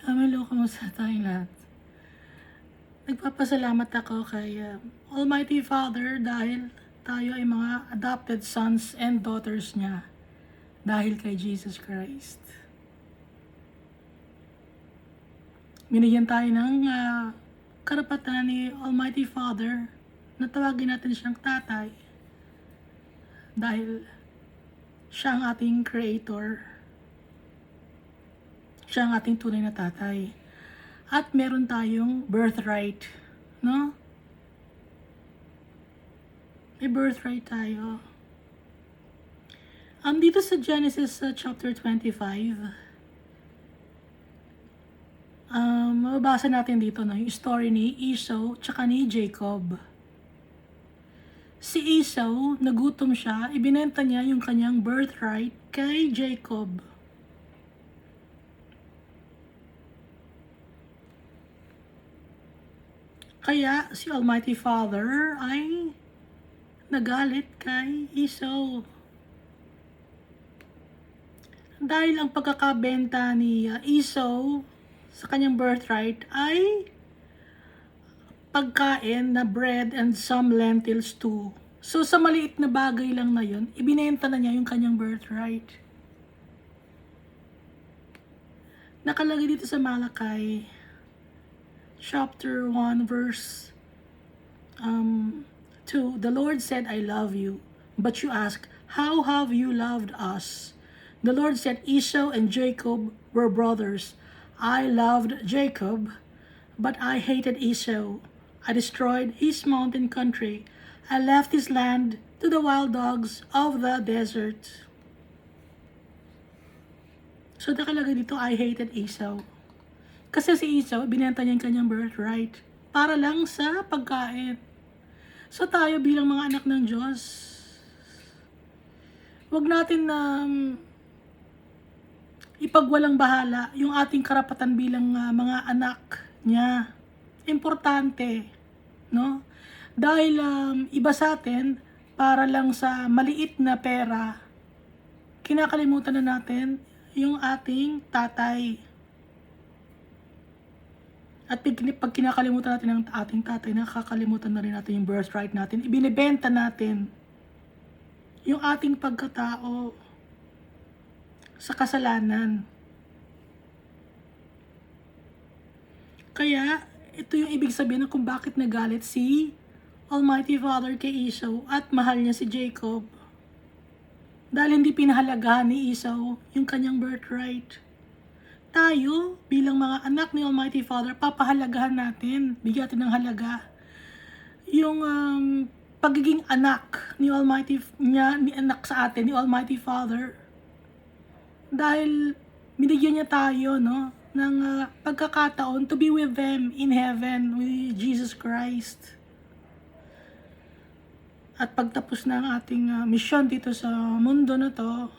Hello, kamusta tayong lahat? Nagpapasalamat ako kay Almighty Father dahil tayo ay mga adopted sons and daughters niya dahil kay Jesus Christ. Binigyan tayo ng karapatan ni Almighty Father na tawagin natin siyang tatay dahil siya ang ating creator. Siya ang ating tunay na tatay. At meron tayong birthright, no? May birthright tayo. Dito sa Genesis chapter 25, mababasa natin dito no, yung story ni Esau tsaka ni Jacob. Si Esau, nagutom siya, ibinenta niya yung kanyang birthright kay Jacob. Kaya si Almighty Father ay nagalit kay Esau. Dahil ang pagkakabenta ni Esau sa kanyang birthright ay pagkain na bread and some lentils too. So sa maliit na bagay lang na yun, ibinenta na niya yung kanyang birthright. Nakalagay dito sa Malakay chapter 1 verse 2, the Lord said, I love you. But you ask, how have you loved us? The Lord said, Esau and Jacob were brothers. I loved Jacob, but I hated Esau. I destroyed his mountain country. I left his land to the wild dogs of the desert. So nakalagay dito, I hated Esau. Kasi si Esau, binenta niya yung kanyang birthright para lang sa pagkain. So tayo bilang mga anak ng Diyos, wag natin ipagwalang bahala yung ating karapatan bilang mga anak niya. Importante, no? Dahil iba sa atin, para lang sa maliit na pera, kinakalimutan na natin yung ating tatay. At pag kinakalimutan natin ang ating tatay, nakakalimutan na rin natin yung birthright natin. Ibinibenta natin yung ating pagkatao sa kasalanan. Kaya, ito yung ibig sabihin kung bakit nagalit si Almighty Father kay Esau at mahal niya si Jacob. Dahil hindi pinahalagahan ni Esau yung kanyang birthright. Tayo, bilang mga anak ni Almighty Father, papahalagahan natin, bigyan natin ng halaga yung pagiging anak ni Almighty ni anak sa atin ni Almighty Father. Dahil binigyan niya tayo ng pagkakataon to be with them in heaven with Jesus Christ. At pagtapos na ang ating misyon dito sa mundo na to,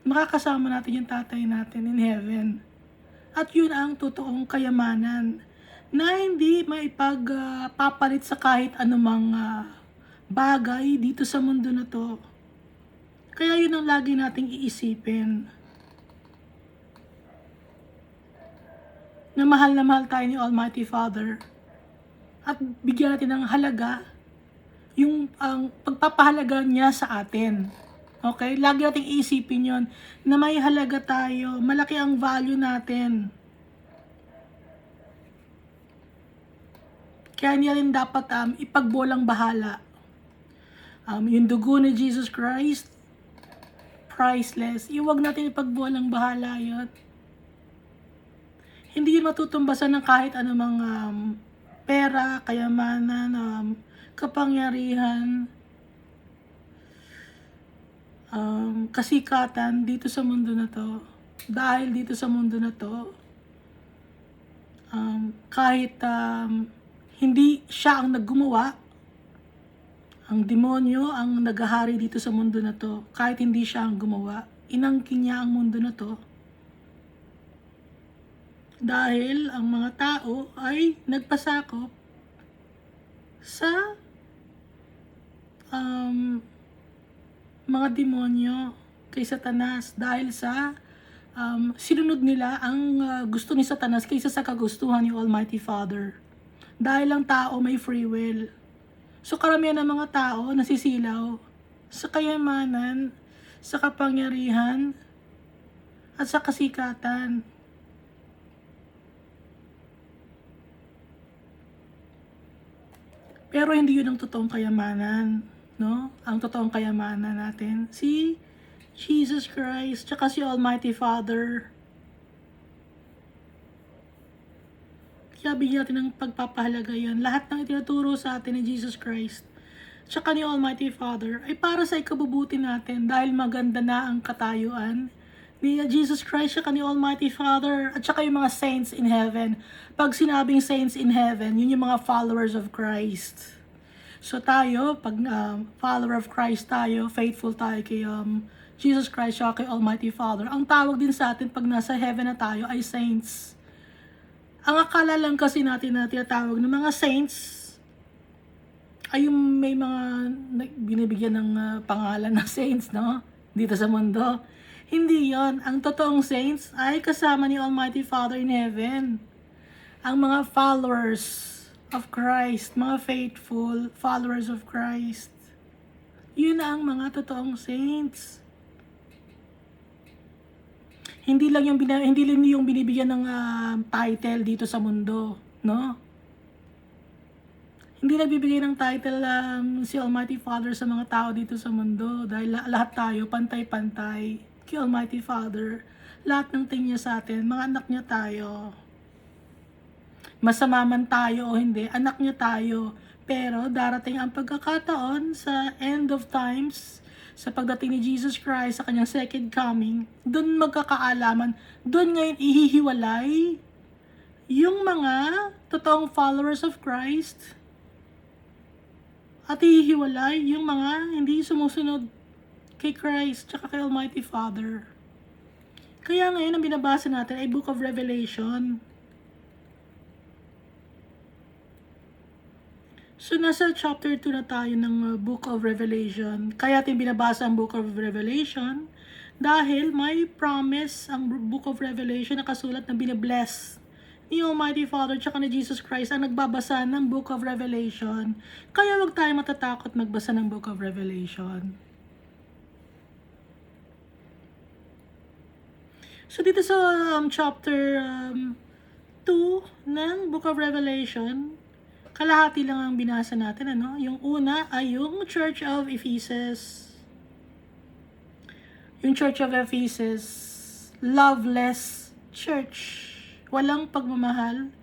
makakasama natin yung tatay natin in heaven. At yun ang totoong kayamanan na hindi maipagpapalit sa kahit anumang bagay dito sa mundo na to. Kaya yun ang lagi nating iisipin. Na mahal tayo ni Almighty Father. At bigyan natin ng halaga yung pagpapahalaga niya sa atin. Okay? Lagi nating iisipin yon na may halaga tayo. Malaki ang value natin. Kaya niya rin dapat ipagbolang bahala. Yung dugo ni Jesus Christ, priceless. Iwag natin ipagbolang bahala yun. Hindi yun matutumbasan ng kahit anumang pera, kayamanan, kapangyarihan, kasikatan dito sa mundo na to. Dahil dito sa mundo na to, kahit hindi siya ang naggumawa, ang demonyo ang naghahari dito sa mundo na to. Kahit hindi siya ang gumawa, inangkin niya ang mundo na to. Dahil ang mga tao ay nagpasakop sa mga demonyo kay Satanas dahil sa sinunod nila ang gusto ni Satanas kaysa sa kagustuhan ni Almighty Father. Dahil ang tao may free will. So karamihan ng mga tao nasisilaw sa kayamanan, sa kapangyarihan, at sa kasikatan. Pero hindi yun ang totoong kayamanan, no? Ang totoong kayamanan natin, si Jesus Christ, tsaka si Almighty Father. Kaya bigyan natin ng pagpapahalaga yan. Lahat ng itinuturo sa atin ni Jesus Christ, tsaka ni Almighty Father, ay para sa ikabubuti natin dahil maganda na ang katayuan ni Jesus Christ, tsaka ni Almighty Father, at tsaka yung mga saints in heaven. Pag sinabing saints in heaven, yun yung mga followers of Christ. So tayo, pag follower of Christ tayo, faithful tayo kay Jesus Christ, tsaka kay Almighty Father. Ang tawag din sa atin pag nasa heaven na tayo ay saints. Ang akala lang kasi natin na tinatawag ng mga saints ay yung may mga binibigyan ng pangalan na saints, no? Dito sa mundo. Hindi yon. Ang totoong saints ay kasama ni Almighty Father in heaven. Ang mga followers of Christ, mga faithful followers of Christ. Yun ang mga totoong saints. Hindi lang yung binibigyan ng title dito sa mundo, no? Hindi nagbibigay ng title si Almighty Father sa mga tao dito sa mundo dahil lahat tayo pantay-pantay kay Almighty Father. Lahat ng tingin niya sa atin, mga anak niya tayo. Masama man tayo o hindi, anak niya tayo. Pero darating ang pagkakataon sa end of times, sa pagdating ni Jesus Christ sa kanyang second coming, doon magkakaalaman, doon ngayon ihihiwalay yung mga totoong followers of Christ at ihihiwalay yung mga hindi sumusunod kay Christ tsaka kay Almighty Father. Kaya ngayon ang binabasa natin ay Book of Revelation. So nasa chapter 2 na tayo ng Book of Revelation. Kaya ating binabasa ang Book of Revelation dahil may promise ang Book of Revelation na kasulat na binabless ni Almighty Father tsaka ni Jesus Christ ang nagbabasa ng Book of Revelation. Kaya wag tayo matatakot magbasa ng Book of Revelation. So dito sa chapter 2 ng Book of Revelation, kalahati lang ang binasa natin, ano? Yung una ay yung Church of Ephesus. Yung Church of Ephesus, loveless church. Walang pagmamahal,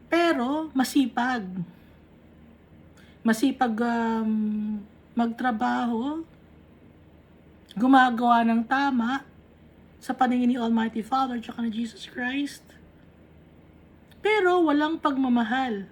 pero masipag. Masipag magtrabaho, gumagawa ng tama sa paningin ni Almighty Father tsaka ni Jesus Christ. Pero walang pagmamahal.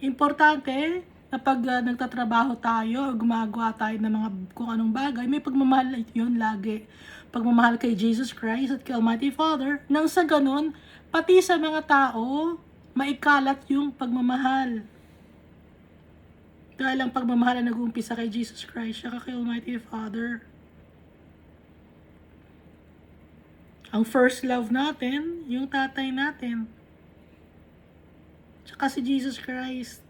Importante na pag nagtatrabaho tayo o gumagawa tayo ng mga kung anong bagay, may pagmamahal yun lagi. Pagmamahal kay Jesus Christ at kay Almighty Father, nang sa ganun, pati sa mga tao, maikalat yung pagmamahal. Dahil ang pagmamahal na nag-uumpisa kay Jesus Christ at kay Almighty Father. Ang first love natin, yung tatay natin. Tsaka si Jesus Christ.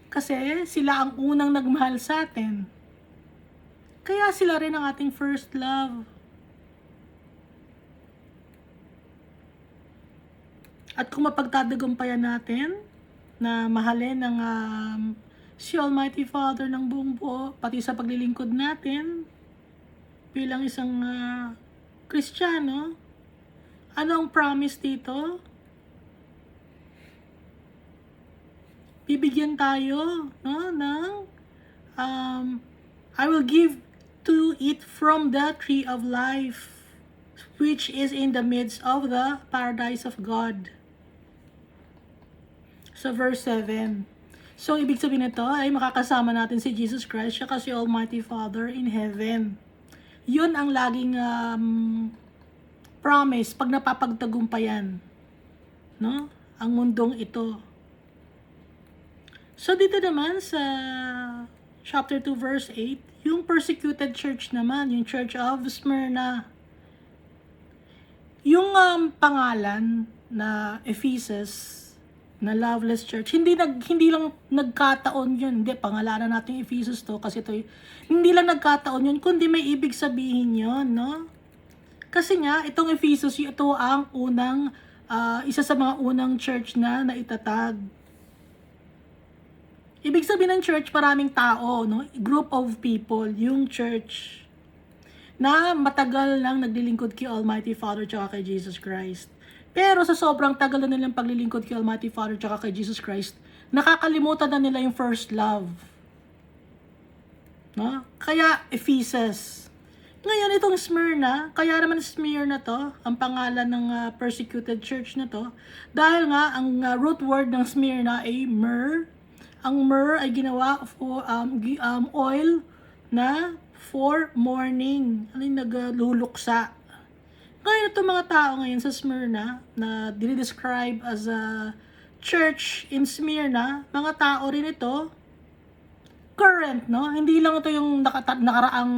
Kasi sila ang unang nagmahal sa atin. Kaya sila rin ang ating first love. At kung mapagtatagumpayan natin na mahalin ng si Almighty Father ng buong buo, pati sa paglilingkod natin bilang isang Kristiyano, ano ang promise dito? Bibigyan tayo, no, ng I will give to eat from the tree of life, which is in the midst of the paradise of God. So verse 7. So ibig sabihin nito ay makakasama natin si Jesus Christ at si Almighty Father in heaven. Yun ang laging promise pag napapagtagumpayan, no? Ang mundong ito. So dito naman sa chapter 2 verse 8, Yung persecuted church naman, yung Church of Smyrna. Yung pangalan na Ephesus, na loveless church, hindi lang nagkataon yun. Hindi, pangalanan natin Ephesus to kasi hindi lang nagkataon yun, kundi may ibig sabihin yun, no? Kasi nga, itong Ephesus, ito ang isa sa mga unang church na naitatag. Ibig sabihin ng church, maraming tao, no? Group of people, yung church na matagal lang naglilingkod kay Almighty Father tsaka kay Jesus Christ. Pero sa sobrang tagal na nilang paglilingkod kay Almighty Father tsaka kay Jesus Christ, nakakalimutan na nila yung first love. No? Kaya Ephesus. Ngayon itong Smyrna, kaya naman Smyrna to, ang pangalan ng persecuted church na to, dahil nga ang root word ng Smyrna ay myrrh. Ang myrrh ay ginawa for oil na for mourning. Ano yung nagluluksa. Ngayon itong mga tao ngayon sa Smyrna na dinidescribe as a church in Smyrna, mga tao rin ito, current, no? Hindi lang ito yung nakaraang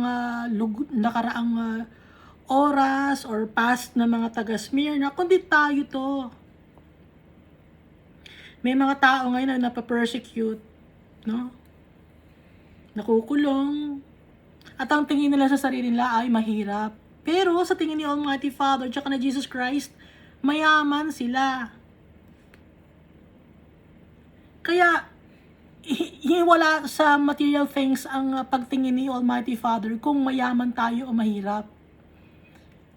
oras or past na mga taga Smyrna, kundi tayo to. May mga tao ngayon na napapersecute, no? Nakukulong. At ang tingin nila sa sarili nila ay mahirap. Pero sa tingin ni Almighty Father at na Jesus Christ, mayaman sila. Kaya, wala sa material things ang pagtingin ni Almighty Father kung mayaman tayo o mahirap.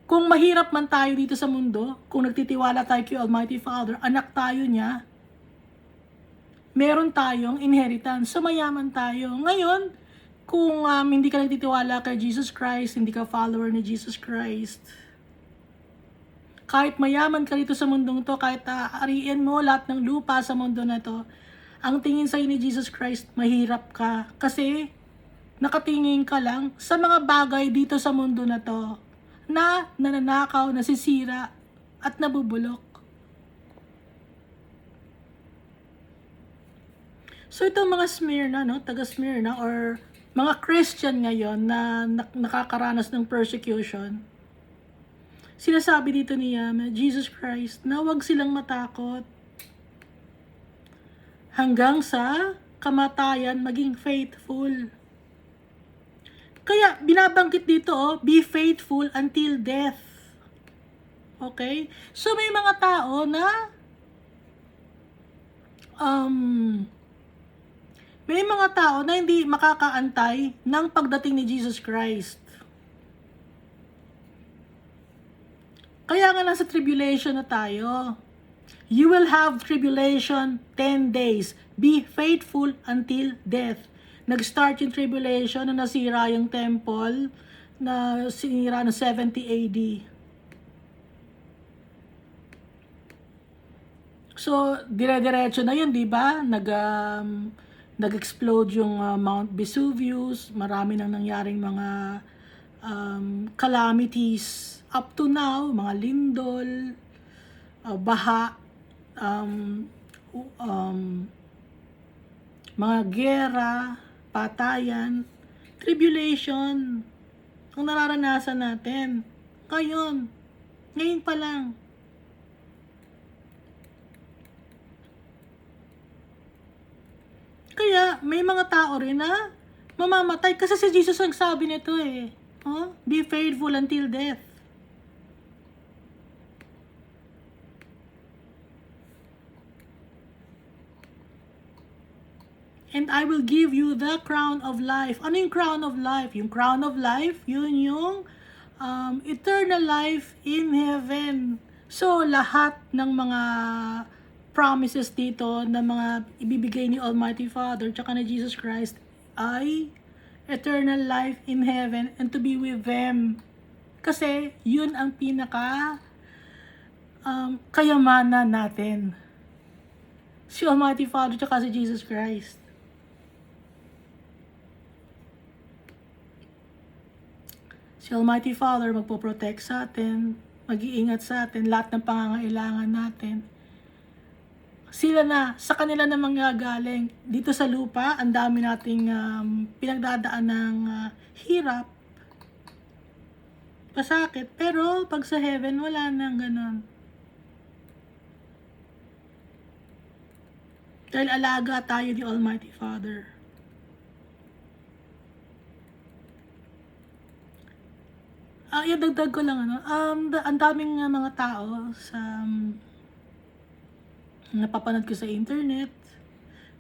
Kung mahirap man tayo dito sa mundo, kung nagtitiwala tayo kay Almighty Father, anak tayo niya, meron tayong inheritance. So, mayaman tayo. Ngayon, kung hindi ka nagtitiwala kay Jesus Christ, hindi ka follower ni Jesus Christ, kahit mayaman ka dito sa mundong to, kahit ariin mo lahat ng lupa sa mundo na to, ang tingin sa'yo ni Jesus Christ, mahirap ka. Kasi, nakatingin ka lang sa mga bagay dito sa mundo na to, na nananakaw, nasisira, at nabubulok. So itong mga Smyrna, no, taga Smyrna or mga Christian ngayon na nakakaranas ng persecution, sinasabi dito niya, Jesus Christ, na huwag silang matakot. Hanggang sa kamatayan maging faithful. Kaya binabanggit dito, be faithful until death. Okay? So may mga tao na may mga tao na hindi makakaantay ng pagdating ni Jesus Christ. Kaya nga nasa tribulation na tayo. You will have tribulation 10 days. Be faithful until death. Nag-start yung tribulation na nasira yung temple na sinira ng 70 AD. So, dire-diretso na yun, di ba? Nag-explode yung Mount Vesuvius, marami nang nangyaring mga calamities up to now, mga lindol, baha, mga gera, patayan, tribulation, ang nararanasan natin. Ngayon pa lang. Kaya may mga tao rin na mamamatay kasi si Jesus ang sabi nito eh. Be faithful until death. And I will give you the crown of life. Ano yung crown of life? Yung crown of life, yun yung eternal life in heaven. So, lahat ng mga promises dito na mga ibibigay ni Almighty Father tsaka ni Jesus Christ ay eternal life in heaven and to be with them. Kasi yun ang pinaka kayamanan natin. Si Almighty Father tsaka si Jesus Christ. Si Almighty Father magpo-protect sa atin, mag-iingat sa atin, lahat ng pangangailangan natin. sila na, sa kanila na manggagaling. Dito sa lupa, ang dami nating pinagdadaan ng hirap, pasakit. Pero pag sa heaven, wala nang ganon. Dahil alaga tayo ni Almighty Father. Dagdag ko lang, ang daming mga tao sa napapanood ko sa internet,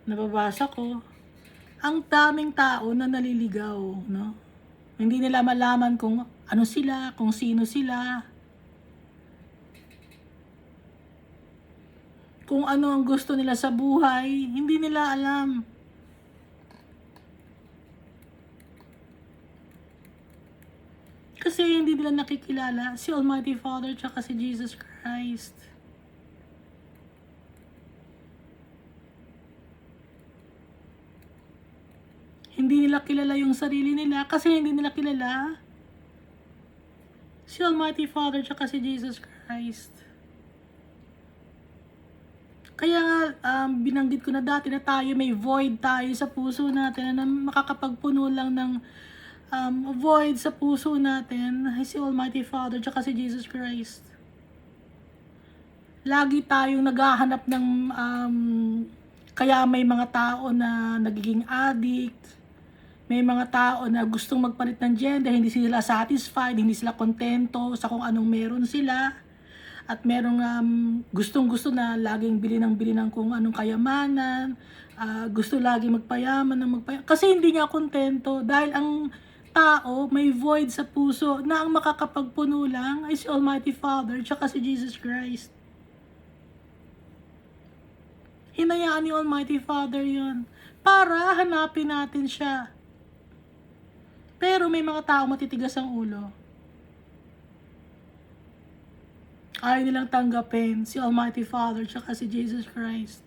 nababasa ko, ang daming tao na naliligaw, no? Hindi nila malaman kung ano sila, kung sino sila, kung ano ang gusto nila sa buhay, hindi nila alam. Kasi hindi nila nakikilala si Almighty Father tsaka si Jesus Christ. Hindi nila kilala yung sarili nila kasi hindi nila kilala si Almighty Father tsaka si Jesus Christ. Kaya nga, binanggit ko na dati na tayo, may void tayo sa puso natin na makakapagpuno lang ng void sa puso natin ay si Almighty Father tsaka si Jesus Christ. Lagi tayong naghahanap ng kaya may mga tao na nagiging addict, may mga tao na gustong magpalit ng gender, hindi sila satisfied, hindi sila kontento sa kung anong meron sila. At merong gustong-gusto na laging bili ng kung anong kayamanan, gusto laging magpayaman ng magpayaman. Kasi hindi nga kontento dahil ang tao may void sa puso na ang makakapagpuno lang ay si Almighty Father tsaka si Jesus Christ. Hinayaan ni Almighty Father yun para hanapin natin siya. Pero may mga tao matitigas ang ulo. Ayaw nilang tanggapin si Almighty Father tsaka si Jesus Christ.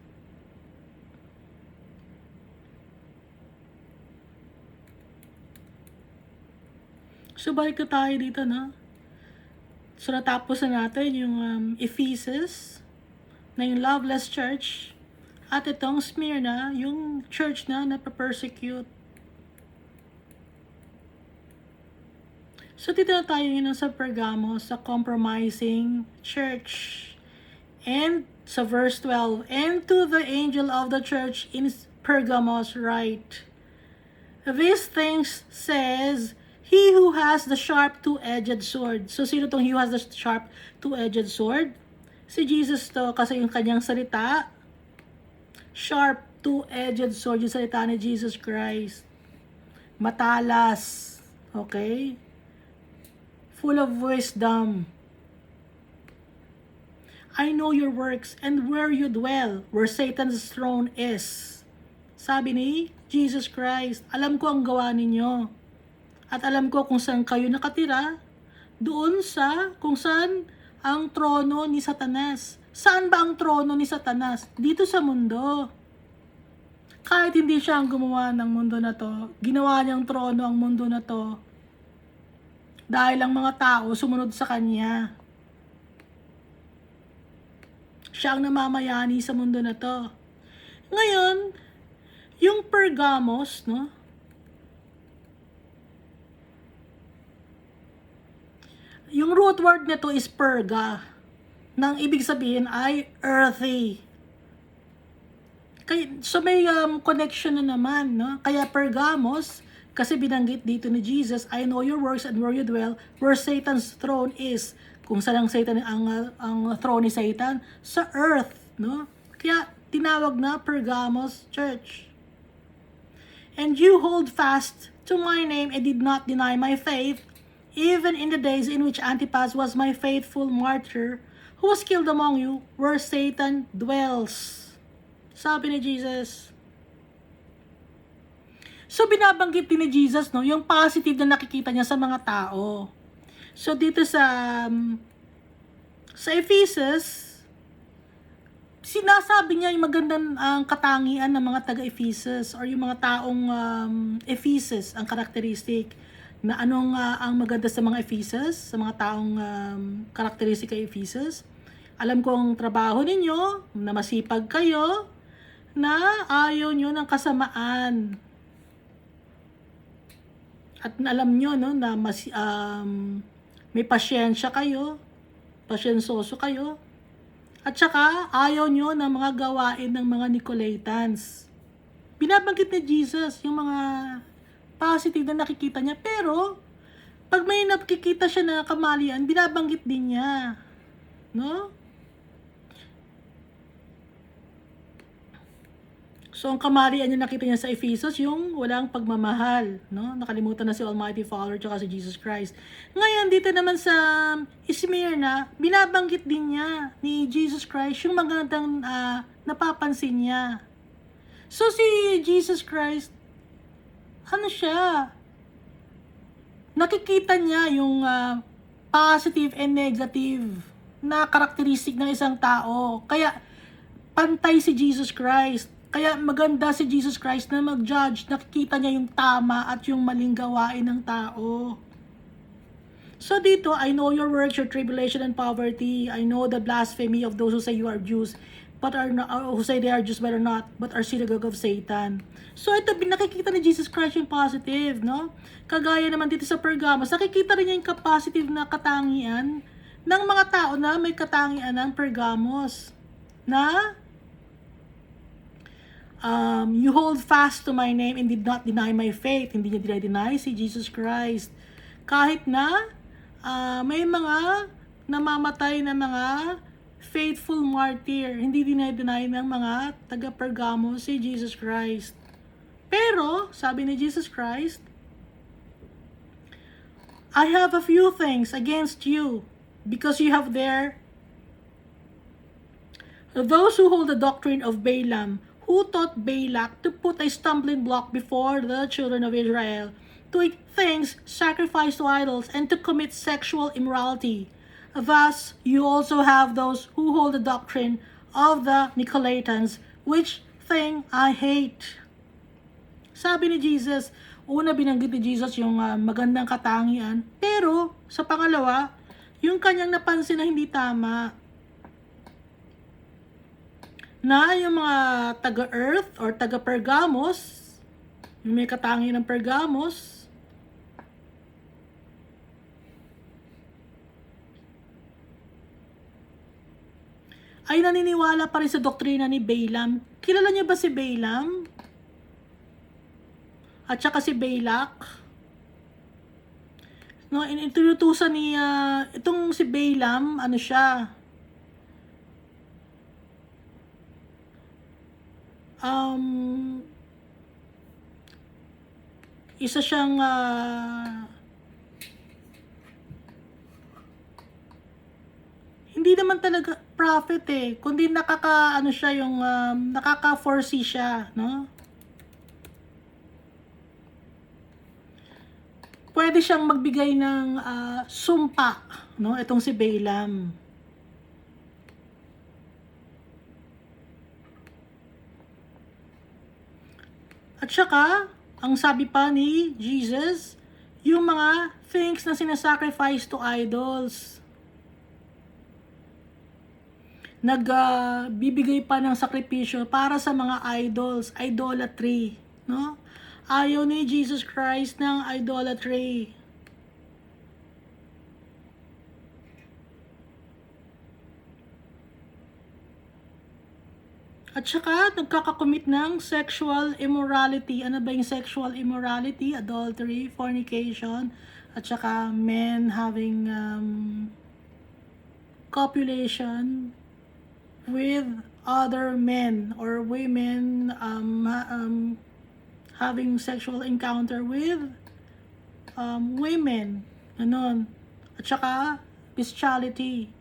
So balik na tayo dito, no? So natapos na natin yung Ephesus na yung loveless church. At itong Smyrna, yung church na napapersecute. So dito na tayo yun sa Pergamos, sa compromising church. And sa verse 12, and to the angel of the church in Pergamos write, these things says, he who has the sharp two-edged sword. So sino tong he who has the sharp two-edged sword? Si Jesus to, kasi yung kanyang salita, sharp two-edged sword, yung salita ni Jesus Christ. Matalas. Okay? Full of wisdom. I know your works and where you dwell, where Satan's throne is. Sabi ni Jesus Christ, alam ko ang gawa ninyo. At alam ko kung saan kayo nakatira, doon sa kung saan ang trono ni Satanas. Saan ba ang trono ni Satanas? Dito sa mundo. Kahit hindi siya ang gumawa ng mundo na to, ginawa niyang trono ang mundo na to. Dahil ang mga tao sumunod sa kanya. Siya ang namamayani sa mundo na to. Ngayon, yung Pergamos, no? Yung root word nito is perga. Nang ibig sabihin ay earthy. So may connection na naman, no? Kaya Pergamos, kasi binanggit dito ni Jesus, I know your works and where you dwell, where Satan's throne is. Kung saan ang Satan, ang throne ni Satan? Sa earth, no? Kaya tinawag na Pergamos Church. And you hold fast to my name and did not deny my faith, even in the days in which Antipas was my faithful martyr, who was killed among you, where Satan dwells. Sabi ni Jesus. So binabanggit din ni Jesus, no, yung positive na nakikita niya sa mga tao. So dito sa Ephesus, sinasabi niya yung magandang katangian ng mga taga-Ephesus or yung mga taong Ephesus, ang karakteristik na anong ang maganda sa mga Ephesus, sa mga taong karakteristik kay Ephesus. Alam ko ang trabaho ninyo, na masipag kayo, na ayaw nyo ng kasamaan. At alam nyo, no, na may pasyensya kayo, pasyensoso kayo. At saka, ayaw nyo ng mga gawain ng mga Nicolaitans. Binabanggit ni Jesus yung mga positive na nakikita niya. Pero, pag may nakikita siya na kamalian, binabanggit din niya. No? So, ang kamalian niya nakita niya sa Ephesus, yung walang pagmamahal. No? Nakalimutan na si Almighty Father at si Jesus Christ. Ngayon, dito naman sa Smyrna, binabanggit din niya ni Jesus Christ yung magandang napapansin niya. So, si Jesus Christ, ano siya? Nakikita niya yung positive and negative na karakteristik ng isang tao. Kaya, pantay si Jesus Christ. Kaya maganda si Jesus Christ na mag-judge. Nakikita niya yung tama at yung maling gawain ng tao. So dito, I know your works, your tribulation and poverty. I know the blasphemy of those who say you are Jews, but are not, who say they are Jews but are not, but are synagogue of Satan. So ito, nakikita ni Jesus Christ yung positive, no? Kagaya naman dito sa Pergamos, nakikita rin niya yung positive na katangian ng mga tao na may katangian ng Pergamos. Na you hold fast to my name and did not deny my faith. Hindi niya deny si Jesus Christ. Kahit na may mga namamatay na mga faithful martyr, hindi deny ng mga taga-Pergamo si Jesus Christ. Pero, sabi ni Jesus Christ, I have a few things against you because you have there those who hold the doctrine of Balaam, who taught Balak to put a stumbling block before the children of Israel, to eat things sacrificed to idols, and to commit sexual immorality. Thus, you also have those who hold the doctrine of the Nicolaitans, which thing I hate. Sabi ni Jesus, una binanggit ni Jesus yung magandang katangian, pero sa pangalawa, yung kanyang napansin na hindi tama. Na yung mga taga-Earth or taga-Pergamos, yung may katangian ng Pergamos, ay naniniwala pa rin sa doktrina ni Balaam. Kilala niyo ba si Balaam? At saka si Balak? No, inutusan ni itong si Balaam, ano siya? Isa siyang hindi naman talaga prophet kundi nakaka-ano siya yung nakaka-foresee siya, no? Pwede siyang magbigay ng sumpa, no? Itong si Balaam. At saka, ang sabi pa ni Jesus, yung mga things na sinasacrifice to idols. Nagbibigay pa ng sakripisyo para sa mga idols, idolatry, no? Ayaw ni Jesus Christ ng idolatry. At saka, nagkakakommit ng sexual immorality. Ano ba yung sexual immorality? Adultery, fornication, at saka men having copulation with other men or women having sexual encounter with women. Ganon. At saka, bestiality.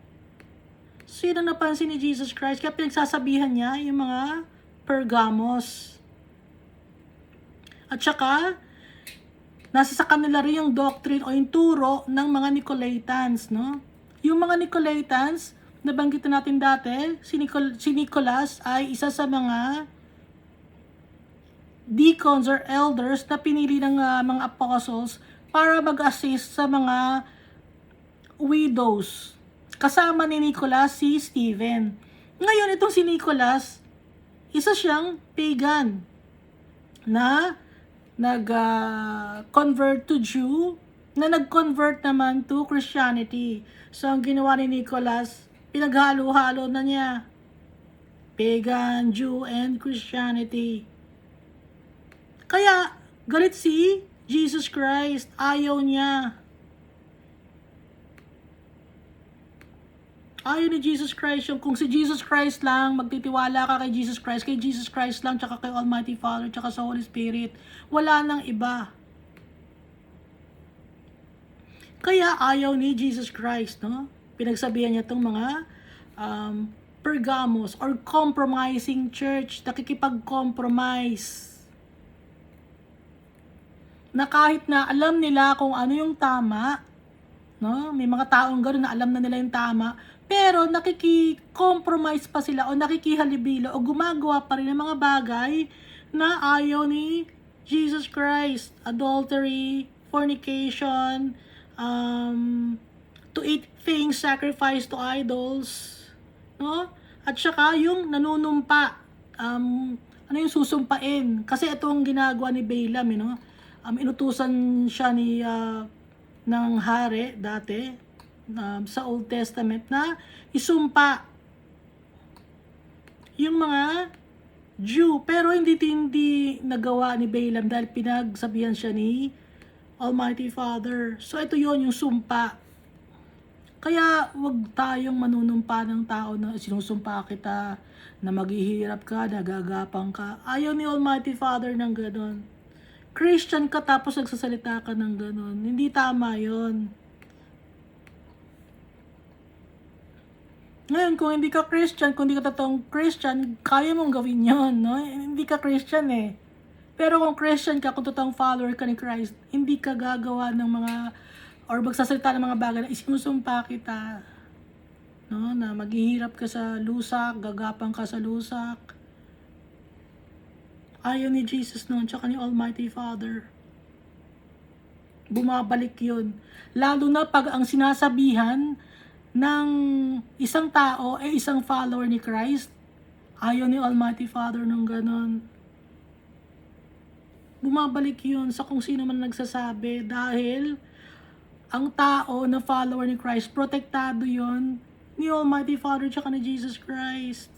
Sino napansin ni Jesus Christ? Kaya pinagsasabihan niya yung mga Pergamos. At saka, nasa sa kanila rin yung doctrine o yung turo ng mga Nicolaitans, no? Yung mga Nicolaitans, nabanggitin natin dati, si Nicolas ay isa sa mga deacons or elders na pinili ng mga apostles para mag-assist sa mga widows. Kasama ni Nicholas si Stephen. Ngayon, itong si Nicholas, isa siyang pagan na nag-convert to Jew, na nag-convert naman to Christianity. So, ang ginawa ni Nicholas, pinaghalo-halo na niya. Pagan, Jew, and Christianity. Kaya, galit si Jesus Christ. Ayaw niya. Ayaw ni Jesus Christ yung kung si Jesus Christ lang, magtitiwala ka kay Jesus Christ lang, tsaka kay Almighty Father, tsaka sa Holy Spirit. Wala nang iba. Kaya ayaw ni Jesus Christ, no? Pinagsabihan niya itong mga Pergamos or compromising church, nakikipag-compromise. Na kahit na alam nila kung ano yung tama, no? May mga taong gano'n na alam na nila yung tama, pero nakiki-compromise pa sila o nakikihalibilo o gumagawa pa rin ng mga bagay na ayaw ni Jesus Christ. Adultery, fornication, to eat things sacrificed to idols, no? At saka yung nanunumpa, ano yung susumpain? Kasi itong ginagawa ni Balaam, no? Inutusan siya ng hari dati, sa Old Testament, na isumpa yung mga Jew, pero hindi nagawa ni Balaam dahil pinagsabihan siya ni Almighty Father. So ito yon yung sumpa. Kaya wag tayong manunumpa ng tao na sinusumpa kita, na maghihirap ka, nagagapang ka. Ayaw ni Almighty Father ng ganon. Christian ka tapos nagsasalita ka ng ganon. Hindi tama yon. Ngayon, kung hindi ka Christian, kung hindi ka totoong Christian, kaya mong gawin yon, no? Hindi ka Christian eh. Pero kung Christian ka, kung totoong follower ka ni Christ, hindi ka gagawa ng mga, or magsasalita ng mga bagay na isinusumpa kita, no? Na maghihirap ka sa lusak, gagapang ka sa lusak. Ayaw ni Jesus noon, tsaka ni Almighty Father. Bumabalik yun. Lalo na pag ang sinasabihan ng isang tao ay isang follower ni Christ, ayaw ni Almighty Father ng ganon. Bumabalik yun sa kung sino man nagsasabi, dahil ang tao na follower ni Christ, protektado yun ni Almighty Father tsaka ni Jesus Christ.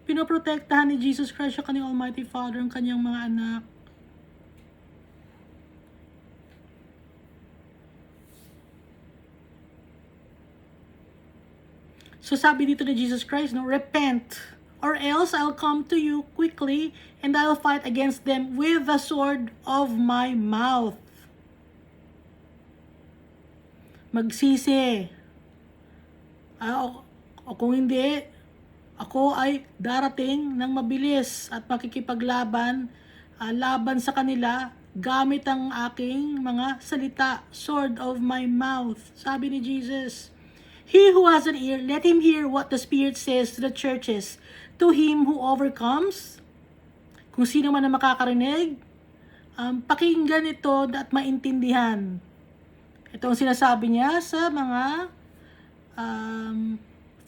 Pinoprotektahan ni Jesus Christ tsaka ni Almighty Father ang kanyang mga anak. So sabi dito ni Jesus Christ, no, repent, or else I'll come to you quickly and I'll fight against them with the sword of my mouth. Magsisi. O kung hindi, ako ay darating ng mabilis at makikipaglaban, laban sa kanila gamit ang aking mga salita, sword of my mouth. Sabi ni Jesus, he who has an ear, let him hear what the Spirit says to the churches. To him who overcomes, kung sino man na makakarinig, pakinggan ito at maintindihan. Ito ang sinasabi niya sa mga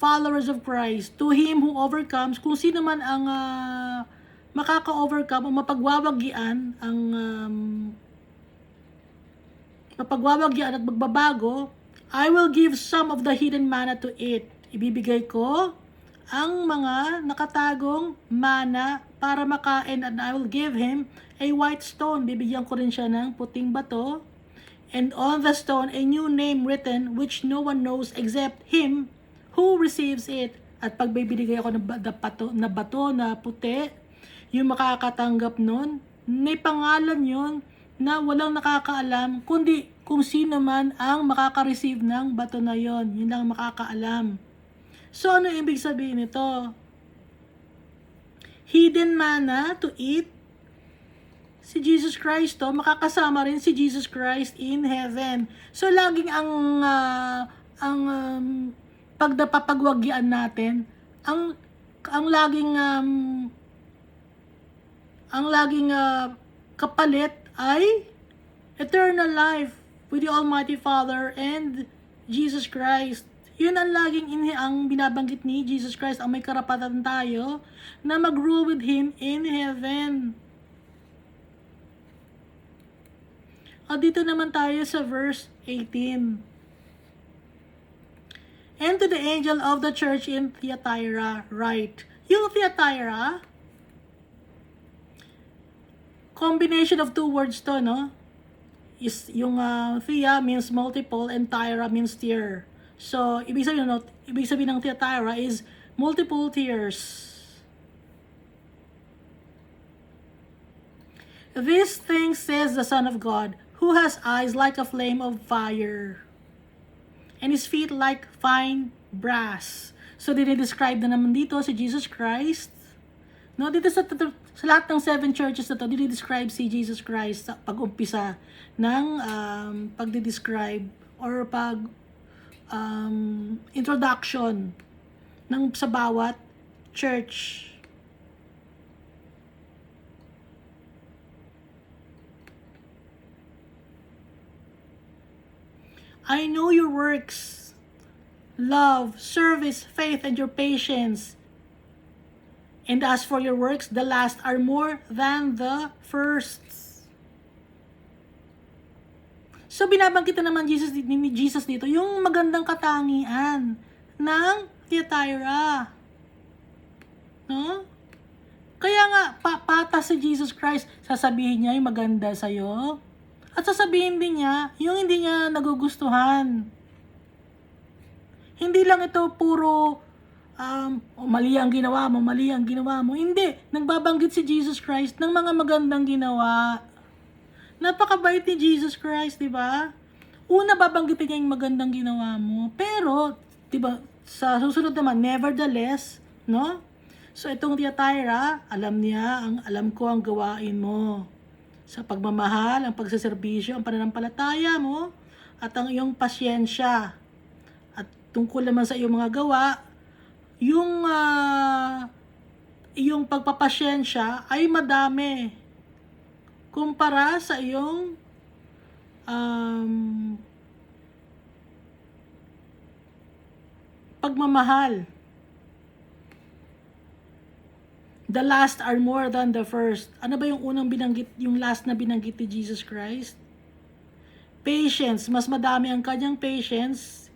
followers of Christ. To him who overcomes, kung sino man ang makaka-overcome o mapagwawagyan at magbabago, I will give some of the hidden manna to eat. Ibibigay ko ang mga nakatagong mana para makain, and I will give him a white stone. Bibigyan ko rin siya ng puting bato. And on the stone, a new name written, which no one knows except him who receives it. At pag bibigay ako ng bato na puti, yung makakatanggap nun, may pangalan yun na walang nakakaalam, kundi kung sino man ang makaka-receive ng bato na yon. Yun lang makakaalam. So, ano ibig sabihin nito? Hidden manna to eat. Si Jesus Christ to, makakasama rin si Jesus Christ in heaven. So, laging ang pagdapapagwagyan natin, ang laging kapalit ay eternal life with the Almighty Father and Jesus Christ. Yun ang laging ang binabanggit ni Jesus Christ, ang may karapatan tayo na mag-rule with Him in heaven. O dito naman tayo sa verse 18. And to the angel of the church in Thyatira write. Yung Thyatira, combination of two words to, no? Is yung Thea means multiple and Tyra means tear. So, ibig sabihin ng Thyatira is multiple tears. This thing says the Son of God, who has eyes like a flame of fire, and his feet like fine brass. So, dinidescribe na naman dito si Jesus Christ. No, dito sa lahat ng 7 churches na to, dinidescribe si Jesus Christ sa pag-umpisa ng pagdidescribe or introduction sa bawat church. I know your works, love, service, faith, and your patience. And as for your works, the last are more than the first. So binabanggit na naman ni Jesus dito yung magandang katangian ng Thyatira. No? Kaya nga, patas si Jesus Christ, sasabihin niya yung maganda sa'yo. At sasabihin din niya yung hindi niya nagugustuhan. Hindi lang ito puro mali ang ginawa mo, mali ang ginawa mo. Hindi. Nagbabanggit si Jesus Christ ng mga magandang ginawa. Napakabait ni Jesus Christ, di ba? Una, babanggitin niya yung magandang ginawa mo. Pero, di ba, sa susunod naman, nevertheless, no? So, itong Thyatira, alam ko ang gawain mo. Sa pagmamahal, ang pagsaserbisyo, ang pananampalataya mo, at ang iyong pasyensya. At tungkol naman sa iyong mga gawa, iyong pagpapasyensya ay madami kumpara sa iyong pagmamahal. The last are more than the first. Ano ba yung unang binanggit, yung last na binanggit ni Jesus Christ? Patience. Mas madami ang kanyang patience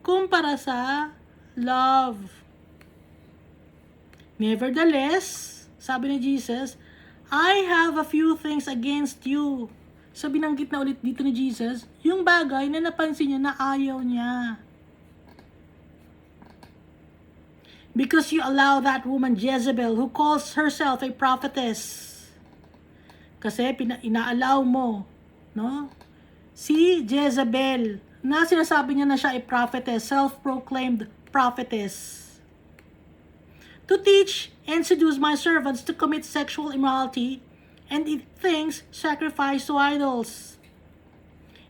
kumpara sa love. Nevertheless, sabi ni Jesus, I have a few things against you. So binanggit na ulit dito ni Jesus, yung bagay na napansin niya na ayaw niya. Because you allow that woman Jezebel, who calls herself a prophetess. Kasi inaalaw mo, no? Si Jezebel, na sinasabi niya na siya ay prophetess, self-proclaimed prophetess. To teach and seduce my servants to commit sexual immorality and eat things sacrificed to idols.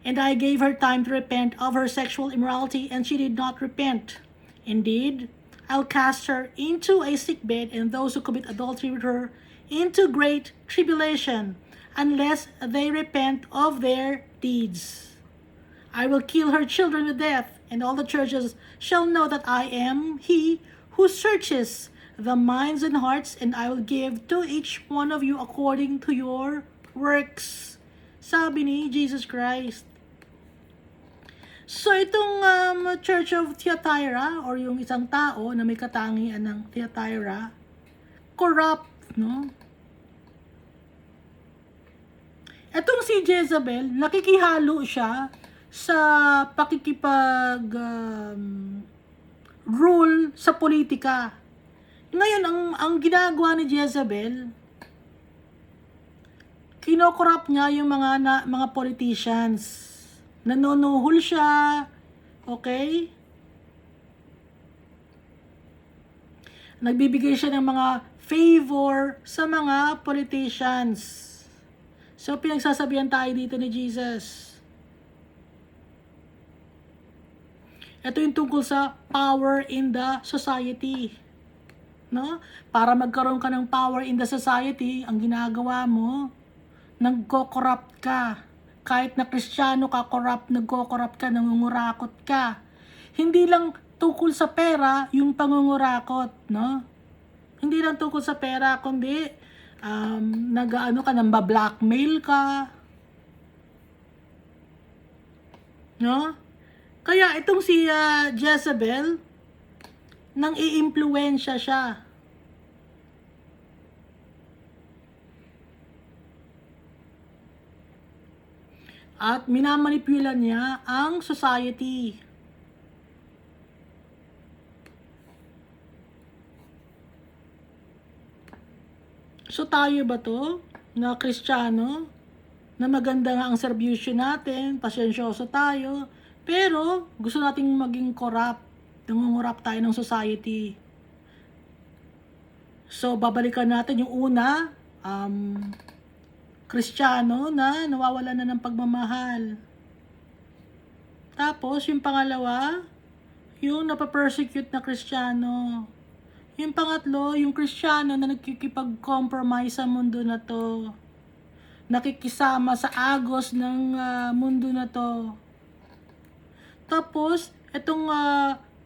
And I gave her time to repent of her sexual immorality, and she did not repent. Indeed, I'll cast her into a sickbed, and those who commit adultery with her into great tribulation, unless they repent of their deeds. I will kill her children with death, and all the churches shall know that I am He who searches the minds and hearts, and I will give to each one of you according to your works. Sabi ni Jesus Christ. So itong Church of Thyatira, or yung isang tao na may katangian ng Thyatira, corrupt, no? Etong si Jezebel, nakikihalo siya sa rule sa politika. Ngayon, ang ginagawa ni Jezebel, kinokorrupt niya yung mga politicians. Nanonuhol siya, okay? Nagbibigay siya ng mga favor sa mga politicians. So, pinagsasabihan tayo dito ni Jesus. Ito yung tungkol sa power in the society. No? Para magkaroon ka ng power in the society, ang ginagawa mo, nagko-corrupt ka. Kahit na Kristiyano ka, corrupt, nagko-corrupt ka, nangungurakot ka. Hindi lang tukol sa pera yung pangungurakot, no? Hindi lang tukol sa pera, kundi nag-ano ka, namba-blackmail ka, no? Kaya itong si Jezebel, nang iimpluwensya siya. At minamanipulan niya ang society. So tayo ba to na Kristiyano, na maganda nga ang serbisyo natin, pasensyoso tayo, pero gusto nating maging corrupt, nangungurap tayo ng society. So babalikan natin yung una, Kristiyano na nawawala na ng pagmamahal. Tapos yung pangalawa, yung napapersecute na Kristiyano. Yung pangatlo, yung Kristiyano na nagkikipag-compromise sa mundo na to. Nakikisama sa agos ng mundo na to. Tapos, itong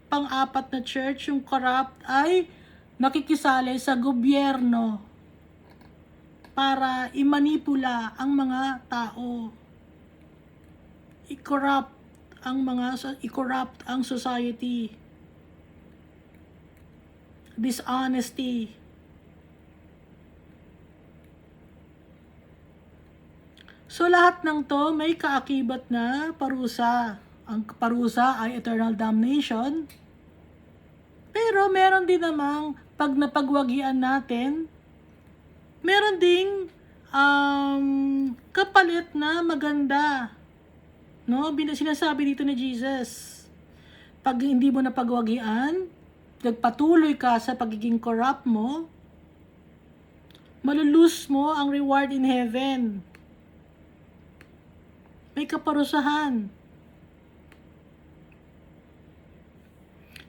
pang-apat na church, yung corrupt, ay nakikisali sa gobyerno para imanipula ang mga tao. I-corrupt ang society. Dishonesty. So lahat ng to may kaakibat na parusa. Ang parusa ay eternal damnation. Pero meron din namang pag napagwagian natin, meron ding kapalit na maganda. No? Sinasabi dito ni Jesus, pag hindi mo napagwagian, nagpatuloy ka sa pagiging corrupt mo, malulus mo ang reward in heaven. May kaparusahan.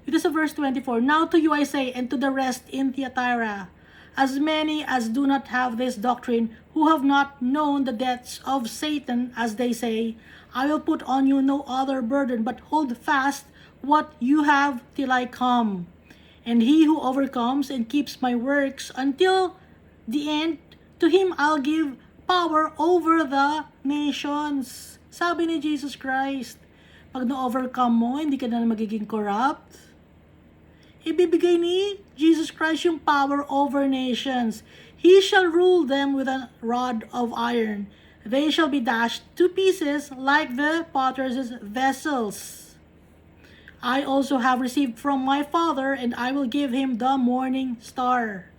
It is verse 24. Now to you I say, and to the rest in Thyatira, as many as do not have this doctrine, who have not known the depths of Satan, as they say, I will put on you no other burden, but hold fast what you have till I come. And he who overcomes and keeps my works until the end, to him I'll give power over the nations. Sabi ni Jesus Christ, pag na-overcome mo, hindi ka na magiging corrupt. Ibibigay ni Jesus Christ yung power over nations. He shall rule them with a rod of iron. They shall be dashed to pieces like the potter's vessels. I also have received from my Father, and I will give him the morning star.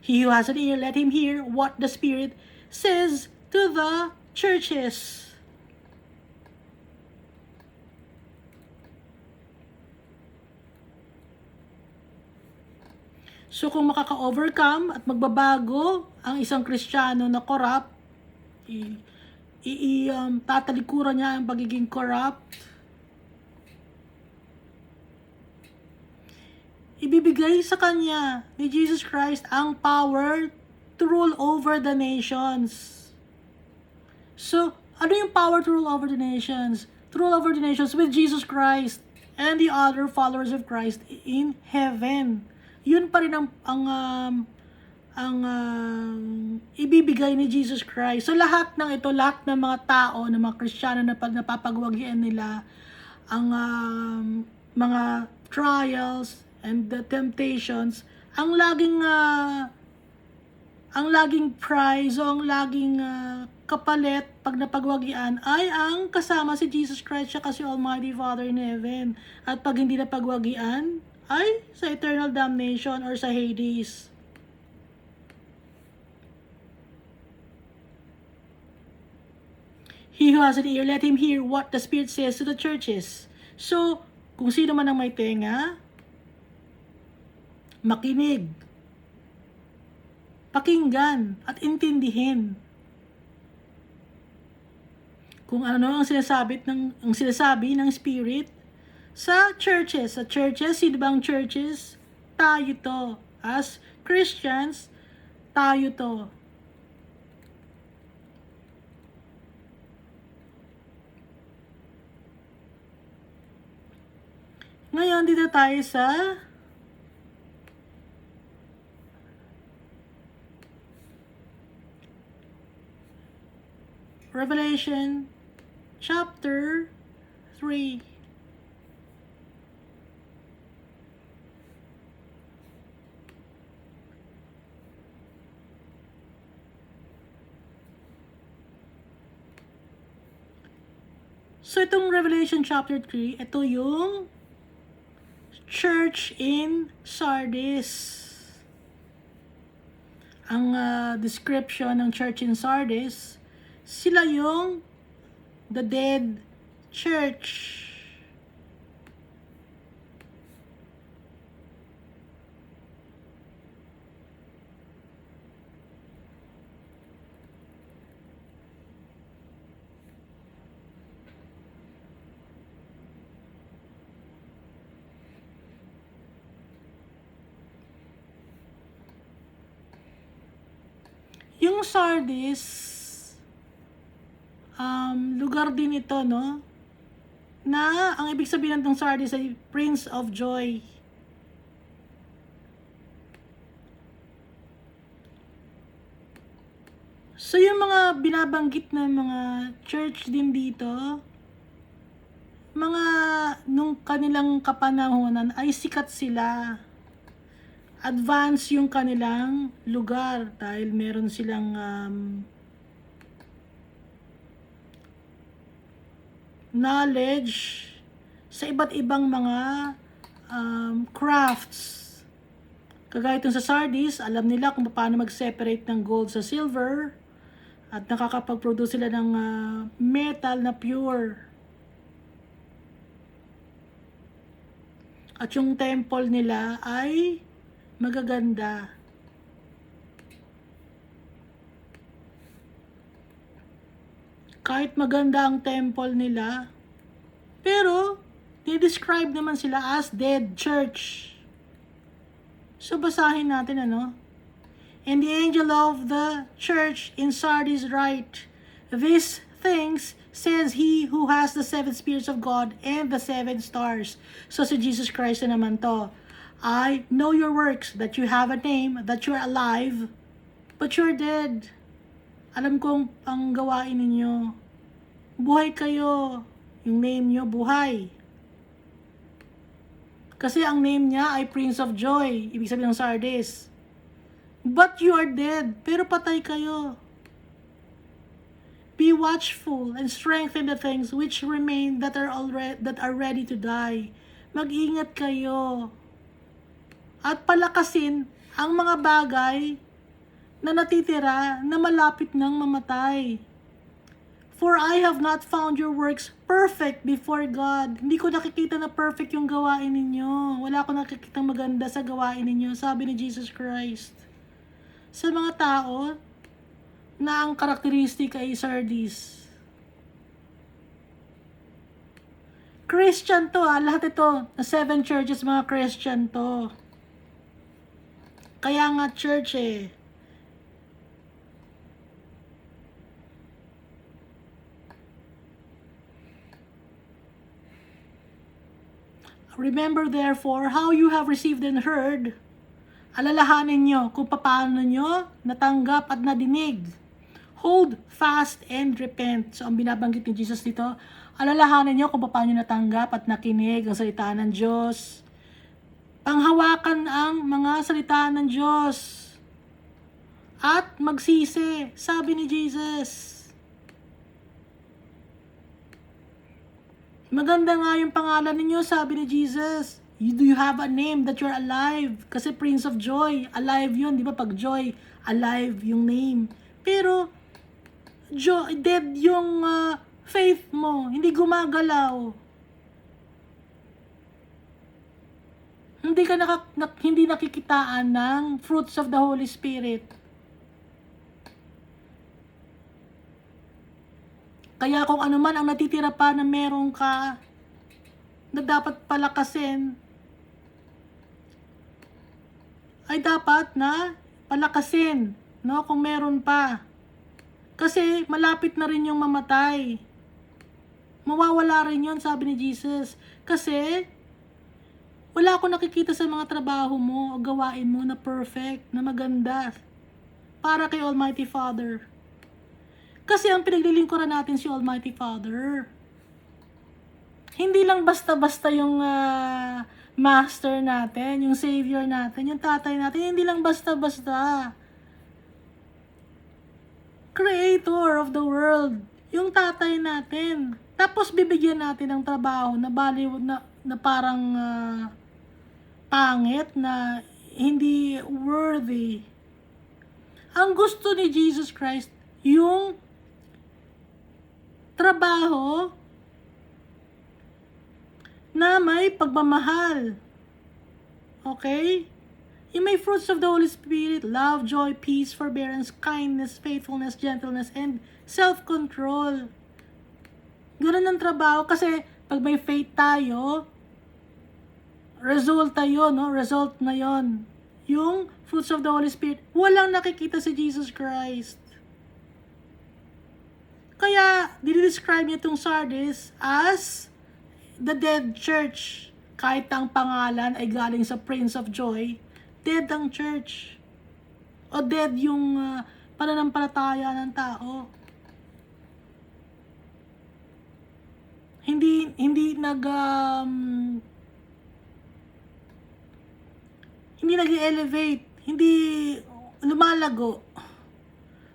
He who has an ear, let him hear what the Spirit says to the churches. So kung makaka-overcome at magbabago ang isang Kristiyano na corrupt, tatalikuran niya ang pagiging corrupt, ibibigay sa kanya ni Jesus Christ ang power to rule over the nations. So, ano yung power to rule over the nations? To rule over the nations with Jesus Christ and the other followers of Christ in heaven. Yun pa rin ang ibibigay ni Jesus Christ. So, lahat ng ito, lahat ng mga tao, ng mga Kristiyano na napapagwagian nila, ang mga trials, and the temptations, ang laging prize o ang laging kapalit pag napagwagian ay ang kasama si Jesus Christ siya kasi Almighty Father in heaven. At pag hindi napagwagian ay sa eternal damnation or sa Hades. He who has an ear, let him hear what the Spirit says to the churches. So, kung sino man ang may tenga, makinig, pakinggan, at intindihin kung ano ang sinasabi ng Spirit sa churches. Sa churches, sino bang churches? Tayo to. As Christians, tayo to. Ngayon, dito tayo sa Revelation chapter 3. So, itong Revelation chapter 3, ito yung church in Sardis. Ang description ng church in Sardis, sila yung the dead church. Yung Sardis, lugar din ito, no? Na ang ibig sabihin ng Sardis ay Prince of Joy. So yung mga binabanggit na mga church din dito, mga nung kanilang kapanahonan ay sikat sila. Advance yung kanilang lugar dahil meron silang knowledge sa iba't ibang mga crafts. Kagaya itong sa Sardis, alam nila kung paano mag-separate ng gold sa silver at nakakapag-produce sila ng metal na pure. At yung temple nila ay magaganda. Kahit maganda ang temple nila, pero describe naman sila as dead church. So basahin natin ano. And the angel of the church in Sardis write, these things says he who has the 7 spirits of God and the 7 stars. So si Jesus Christ na naman to. I know your works, that you have a name, that you are alive, but you're dead. Alam kong ang gawain ninyo. Buhay kayo. Yung name nyo, buhay. Kasi ang name niya ay Prince of Joy. Ibig sabihin ng Sardis. But you are dead. Pero patay kayo. Be watchful and strengthen the things which remain that are ready to die. Mag-ingat kayo. At palakasin ang mga bagay na natitira na malapit ng mamatay. For I have not found your works perfect before God. Hindi ko nakikita na perfect yung gawain ninyo. Wala ko nakikita maganda sa gawain ninyo, sabi ni Jesus Christ. Sa mga tao na ang karakteristik ay Sardis. Christian to lahat ito, na 7 churches mga Christian to. Kaya nga church Remember therefore how you have received and heard. Alalahanin nyo kung paano nyo natanggap at nadinig. Hold fast and repent. So ang binabanggit ni Jesus dito, alalahanin nyo kung paano nyo natanggap at nakinig ang salita ng Diyos. Panghawakan ang mga salita ng Diyos. At magsisi, sabi ni Jesus. Maganda nga yung pangalan ninyo, sabi ni Jesus. Do you have a name that you're alive? Kasi Prince of Joy, alive yun, di ba? Pag joy, alive yung name. Pero, dead yung faith mo, hindi gumagalaw. Hindi nakikitaan ng fruits of the Holy Spirit. Kaya kung ano man ang natitira pa na meron ka na dapat palakasin, ay dapat na palakasin, no? Kung meron pa. Kasi malapit na rin yung mamatay. Mawawala rin yun, sabi ni Jesus. Kasi Wala akong nakikita sa mga trabaho mo o gawain mo na perfect, na maganda para kay Almighty Father. Kasi ang pinaglilingkuran natin si Almighty Father. Hindi lang basta-basta yung master natin, yung savior natin, yung tatay natin. Hindi lang basta-basta. Creator of the world, yung tatay natin. Tapos bibigyan natin ng trabaho na na parang pangit, na hindi worthy. Ang gusto ni Jesus Christ, yung trabaho na may pagmamahal. Okay? Yung may fruits of the Holy Spirit, love, joy, peace, forbearance, kindness, faithfulness, gentleness, and self-control. Ganun ang trabaho kasi pag may faith tayo, resulta yun, no? Result na yon. Yung fruits of the Holy Spirit, walang nakikita si Jesus Christ. Kaya, dinidescribe niya itong Sardis as the dead church. Kahit ang pangalan ay galing sa Prince of Joy, dead ang church. O dead yung pananampalataya ng tao. Hindi nag-elevate, hindi lumalago.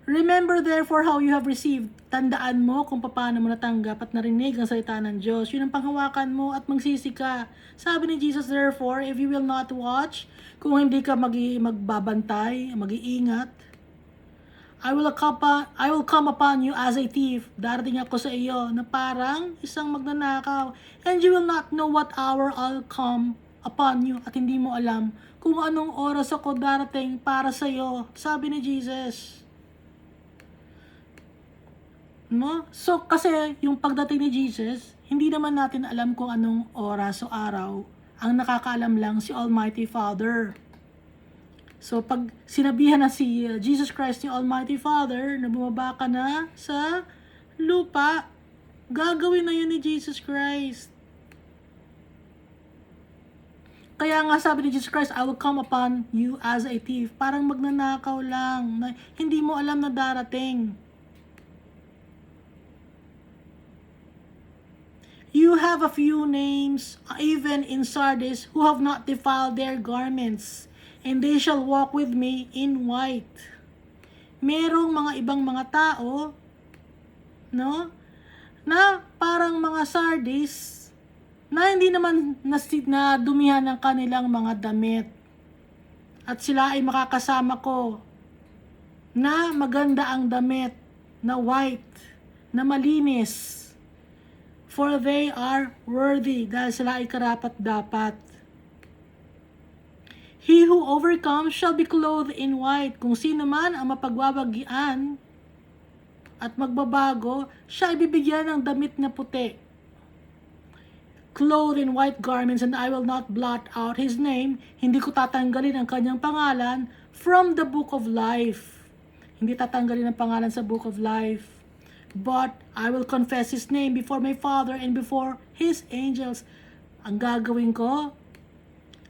Remember therefore how you have received. Tandaan mo kung paano mo natanggap at narinig ang salita ng Diyos. Yun ang panghawakan mo at magsisi ka. Sabi ni Jesus, therefore, if you will not watch, kung hindi ka magbabantay, mag-iingat, I will come upon you as a thief. Darating ako sa iyo na parang isang magnanakaw. And you will not know what hour I'll come upon you. At hindi mo alam kung anong oras ako darating para sa iyo. Sabi ni Jesus. No? So, kasi yung pagdating ni Jesus, hindi naman natin alam kung anong oras o araw. Ang nakakaalam lang si Almighty Father. So, pag sinabihan na si Jesus Christ ni Almighty Father na bumaba ka na sa lupa, gagawin na yun ni Jesus Christ. Kaya nga sabi ni Jesus Christ, I will come upon you as a thief. Parang magnanakaw lang, na hindi mo alam na darating. You have a few names, even in Sardis, who have not defiled their garments, and they shall walk with me in white. Merong mga ibang mga tao, no, na parang mga Sardis, na hindi naman na dumihan ng kanilang mga damit. At sila ay makakasama ko, na maganda ang damit, na white, na malinis. For they are worthy, dahil sila ay karapat-dapat. He who overcomes shall be clothed in white. Kung sino man ang mapagbabagian at magbabago, siya ay bibigyan ng damit na puti. Clothed in white garments, and I will not blot out his name. Hindi ko tatanggalin ang kanyang pangalan from the book of life. Hindi tatanggalin ang pangalan sa book of life. But I will confess his name before my Father and before his angels. Ang gagawin ko,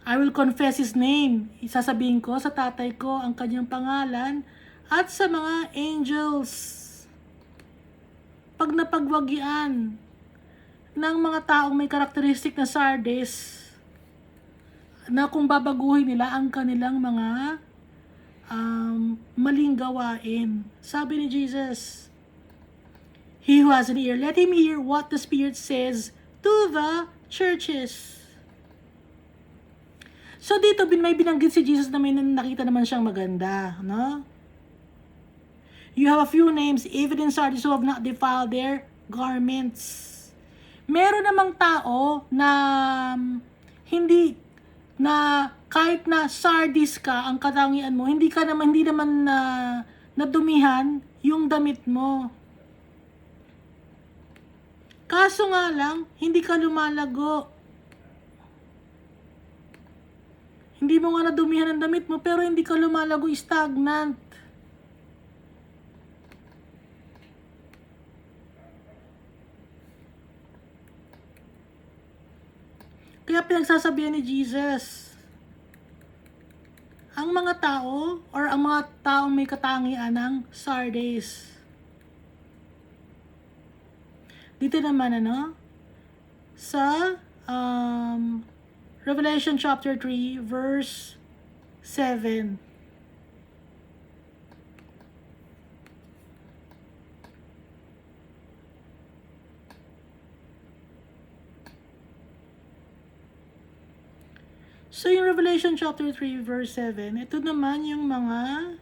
I will confess his name. Isasabihin ko sa tatay ko ang kanyang pangalan at sa mga angels. Pag napagwagian ng mga taong may karakteristik na Sardis, na kung babaguhin nila ang kanilang mga maling gawain. Sabi ni Jesus, he who has an ear, let him hear what the Spirit says to the churches. So dito may binanggit si Jesus na may nakita naman siyang maganda, no? You have a few names, even in Sardis, who have not defiled their garments. Meron namang tao na hindi na kahit na Sardis ka ang katangian mo, hindi naman nadumihan yung damit mo. Kaso nga lang, hindi ka lumalago. Hindi mo nga nadumihan ang damit mo, pero hindi ka lumalago, stagnant. Kaya Kaya pinagsasabihan ni Jesus, ang mga tao or ang mga taong may katangian ng Sardis. Dito naman sa Revelation chapter 3 verse 7. So, yung Revelation chapter 3 verse 7, ito naman yung mga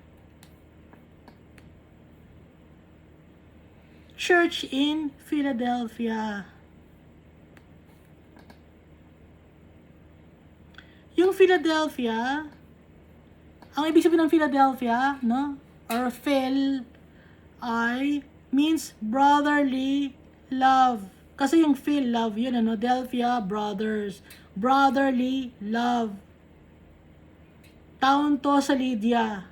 church in Philadelphia. Yung Philadelphia, ang ibig sabihin ng Philadelphia, or Phil, ay means brotherly love. Kasi yung Phil, love yun, Delphia, brothers. Brotherly love. Taon to sa Lydia.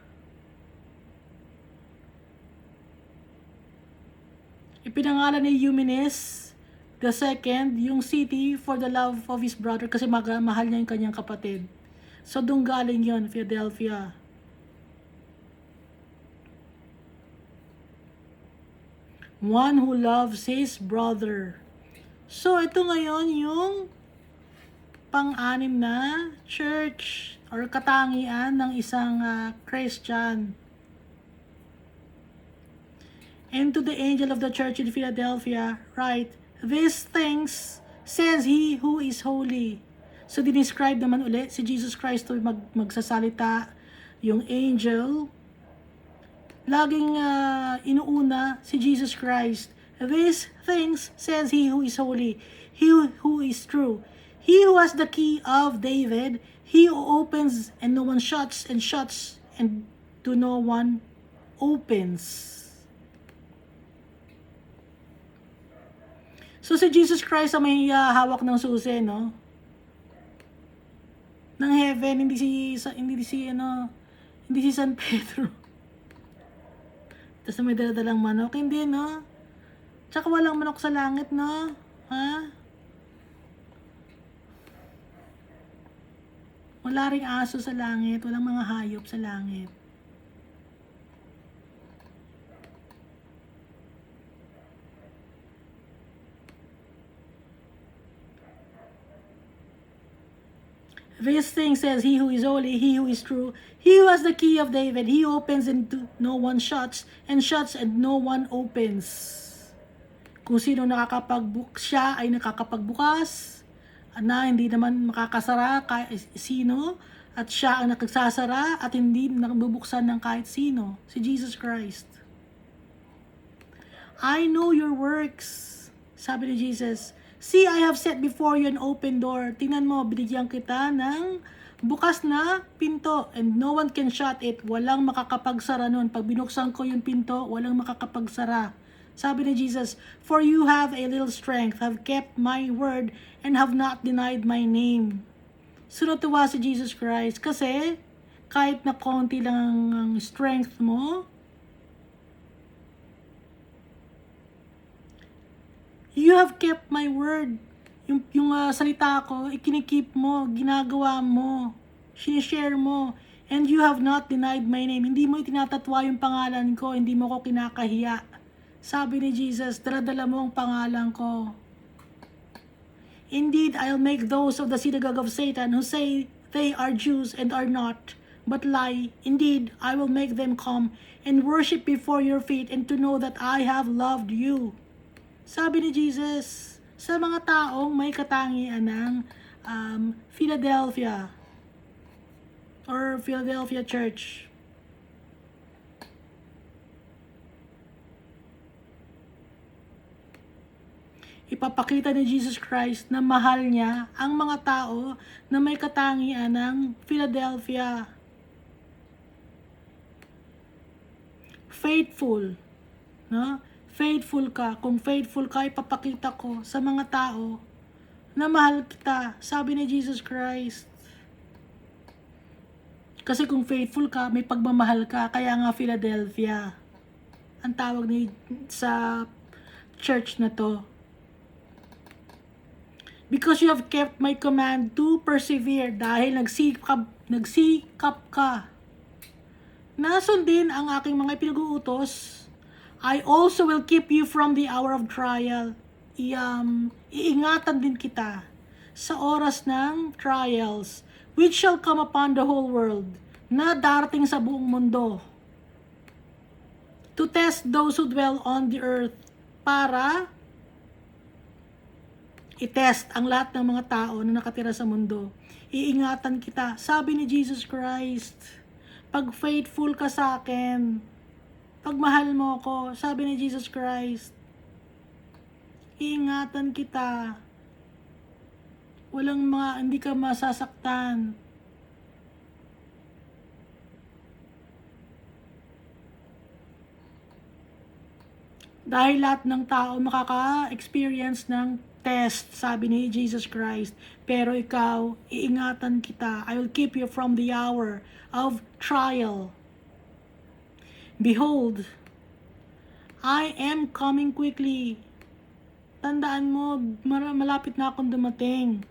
Ipinangalan ni Eumenes the second, yung city for the love of his brother, kasi mahal niya yung kanyang kapatid. So, doon galing yun, Philadelphia. One who loves his brother. So, ito ngayon yung pang-anim na church or katangian ng isang Christian. And to the angel of the church in Philadelphia, write, these things says he who is holy. So, dinescribe naman ulit si Jesus Christ to magsasalita. Yung angel, laging inuuna si Jesus Christ. These things says he who is holy, he who is true, he who has the key of David, he who opens and no one shuts, and shuts and to no one opens. So si Jesus Christ ang may hawak ng susi, ng heaven, hindi si San Pedro. Tapos may daladalang manok, hindi, Tsaka walang manok sa langit, ha? Wala ring aso sa langit, walang mga hayop sa langit. This thing says, he who is holy, he who is true, he who has the key of David, he who opens and no one shuts, and shuts and no one opens. Kung sino siya ay nakakapagbukas, na hindi naman makakasara kahit sino, at siya ang nakagsasara at hindi nakabubuksan ng kahit sino, si Jesus Christ. I know your works, sabi ni Jesus. See, I have set before you an open door. Tingnan mo, binigyan kita ng bukas na pinto and no one can shut it. Walang makakapagsara nun. Pag binuksan ko yung pinto, walang makakapagsara. Sabi ni Jesus, for you have a little strength, have kept my word, and have not denied my name. So natuwa si Jesus Christ kasi kahit na konti lang ang strength mo, you have kept my word. Yung salita ko, ikinikip mo, ginagawa mo, sinishare mo, and you have not denied my name. Hindi mo itinatatwa yung pangalan ko, hindi mo ko kinakahiya. Sabi ni Jesus, daladala mo ang pangalan ko. Indeed, I'll make those of the synagogue of Satan who say they are Jews and are not, but lie. Indeed, I will make them come and worship before your feet and to know that I have loved you. Sabi ni Jesus, sa mga taong may katangian ng Philadelphia or Philadelphia Church. Ipapakita ni Jesus Christ na mahal niya ang mga tao na may katangian ng Philadelphia. Faithful, Faithful ka. Kung faithful ka, ipapakita ko sa mga tao na mahal kita. Sabi ni Jesus Christ. Kasi kung faithful ka, may pagmamahal ka. Kaya nga Philadelphia ang tawag sa church na to. Because you have kept my command to persevere. Dahil nagsikap ka na sundin ang aking mga pinag-uutos, I also will keep you from the hour of trial. Iingatan din kita sa oras ng trials, which shall come upon the whole world, na darating sa buong mundo, to test those who dwell on the earth, para i-test ang lahat ng mga tao na nakatira sa mundo. Iingatan kita. Sabi ni Jesus Christ, pag faithful ka sa akin, pag mahal mo ko, sabi ni Jesus Christ, iingatan kita. Hindi ka masasaktan. Dahil lahat ng tao makaka-experience ng test, sabi ni Jesus Christ. Pero ikaw, iingatan kita. I will keep you from the hour of trial. Behold, I am coming quickly. Tandaan mo, malapit na akong dumating.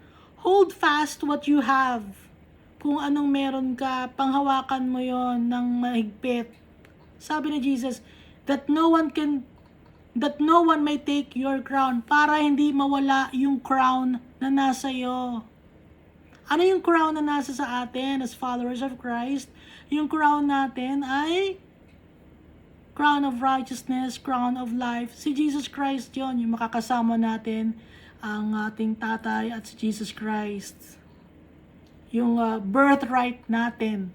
Hold fast what you have. Kung anong meron ka, panghawakan mo yon ng mahigpit. Sabi ni Jesus, that no one may take your crown, para hindi mawala yung crown na nasa iyo. Ano yung crown na nasa sa atin as followers of Christ? Yung crown natin ay crown of righteousness, crown of life. Si Jesus Christ yon, yung makakasama natin ang ating tatay at si Jesus Christ. Yung birthright natin.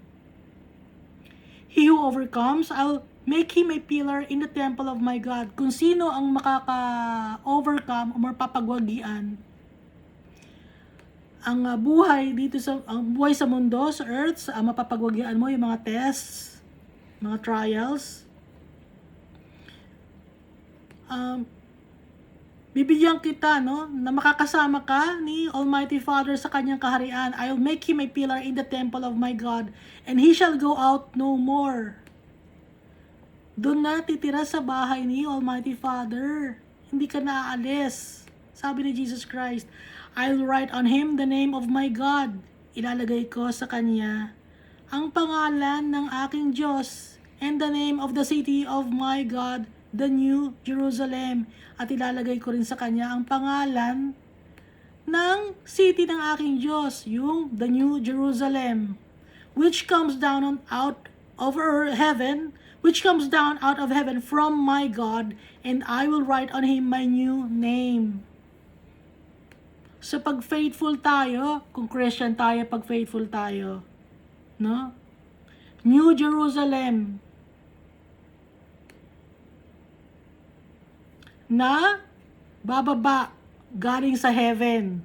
He who overcomes, I'll make him a pillar in the temple of my God. Kung sino ang makaka-overcome o mapapagwagian ang buhay sa mundo, sa earth, mapapagwagian mo yung mga tests, mga trials. Bibigyan kita na makakasama ka ni Almighty Father sa kanyang kaharian. I'll make him a pillar in the temple of my God, and he shall go out no more. Doon na titira sa bahay ni Almighty Father. Hindi ka naaalis. Sabi ni Jesus Christ, I'll write on him the name of my God. Ilalagay ko sa kanya ang pangalan ng aking Diyos, and the name of the city of my God, the New Jerusalem. At ilalagay ko rin sa kanya ang pangalan ng city ng aking Diyos, yung the New Jerusalem, which comes down out of heaven, from my God, and I will write on him my new name. So pag faithful tayo, kung Christian tayo, pag faithful tayo, no? New Jerusalem, na bababa galing sa heaven.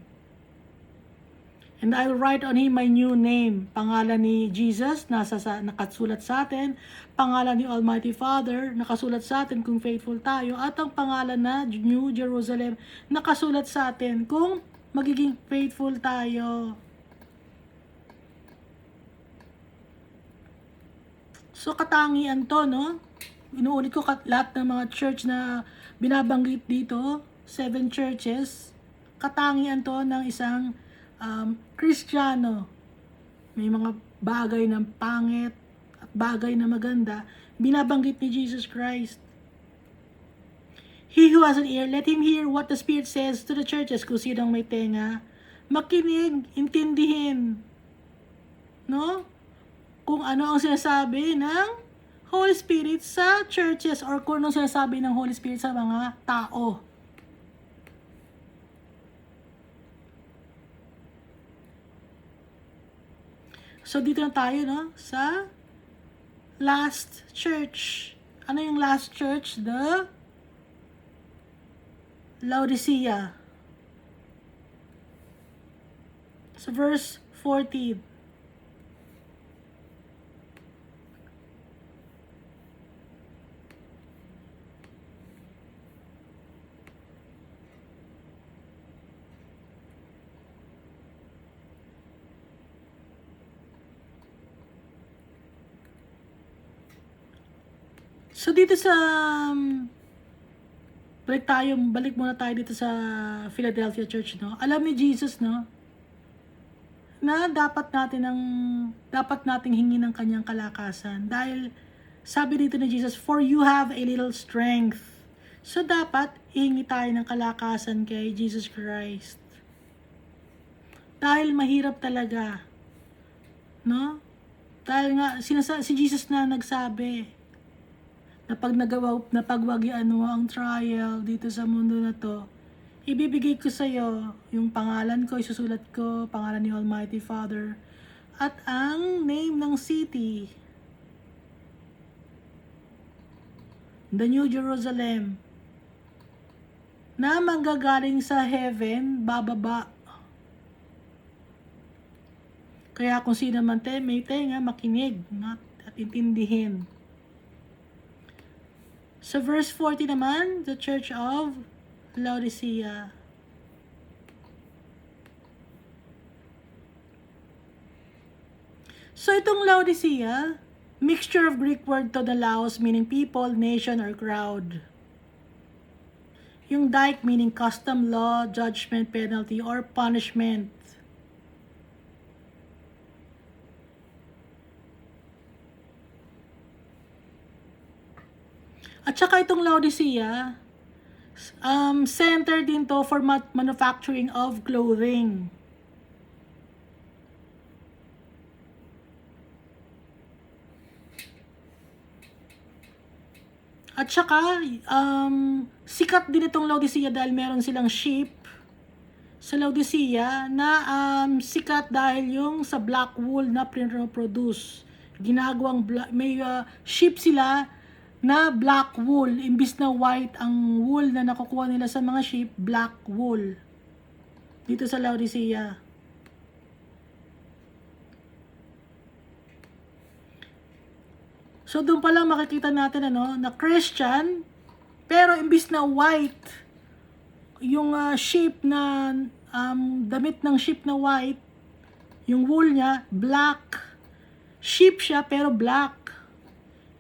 And I will write on him my new name. Pangalan ni Jesus, nakasulat sa atin. Pangalan ni Almighty Father, nakasulat sa atin kung faithful tayo. At ang pangalan na New Jerusalem, nakasulat sa atin kung magiging faithful tayo. So katangian to, no? Inuulit ko lahat ng mga church na binabanggit dito, 7 churches, katangian to ng isang Kristiyano. May mga bagay ng pangit at bagay na maganda, binabanggit ni Jesus Christ. He who has an ear, let him hear what the Spirit says to the churches. Kung sinong may tenga, makinig, intindihin. No? Kung ano ang sinasabi ng Holy Spirit sa churches, or kung ano sinasabi ng Holy Spirit sa mga tao. So dito na tayo, no, sa last church. Ano yung last church? The Laodicea. So verse 14. So dito sa balik muna tayo dito sa Philadelphia Church, no? Alam ni Jesus, no, na dapat nating hingin ng kanyang kalakasan. Dahil sabi dito ni Jesus, for you have a little strength. So dapat hihingi tayo ng kalakasan kay Jesus Christ. Dahil mahirap talaga, no? Dahil nga si Jesus na nagsabi na napagwagian mo ang trial dito sa mundo na to, ibibigay ko sa iyo yung pangalan ko, isusulat ko, pangalan ni Almighty Father, at ang name ng city, the New Jerusalem, na manggagaling sa heaven, bababa. Kaya kung sino man may tenga, makinig at intindihin. Sa verse 40 naman, the Church of Laodicea. So itong Laodicea, mixture of Greek word to the Laos meaning people, nation, or crowd. Yung dike meaning custom, law, judgment, penalty, or punishment. At saka itong Laodicea, center din to for manufacturing of clothing. At saka, sikat din itong Laodicea dahil meron silang sheep sa Laodicea na sikat dahil yung sa black wool na produce. May sheep sila na black wool, imbis na white ang wool na nakukuha nila sa mga sheep, black wool. Dito sa Laodicea. So doon pa lang makikita natin na Christian, pero imbis na white, yung sheep na, damit ng sheep na white, yung wool niya, black. Sheep siya, pero black.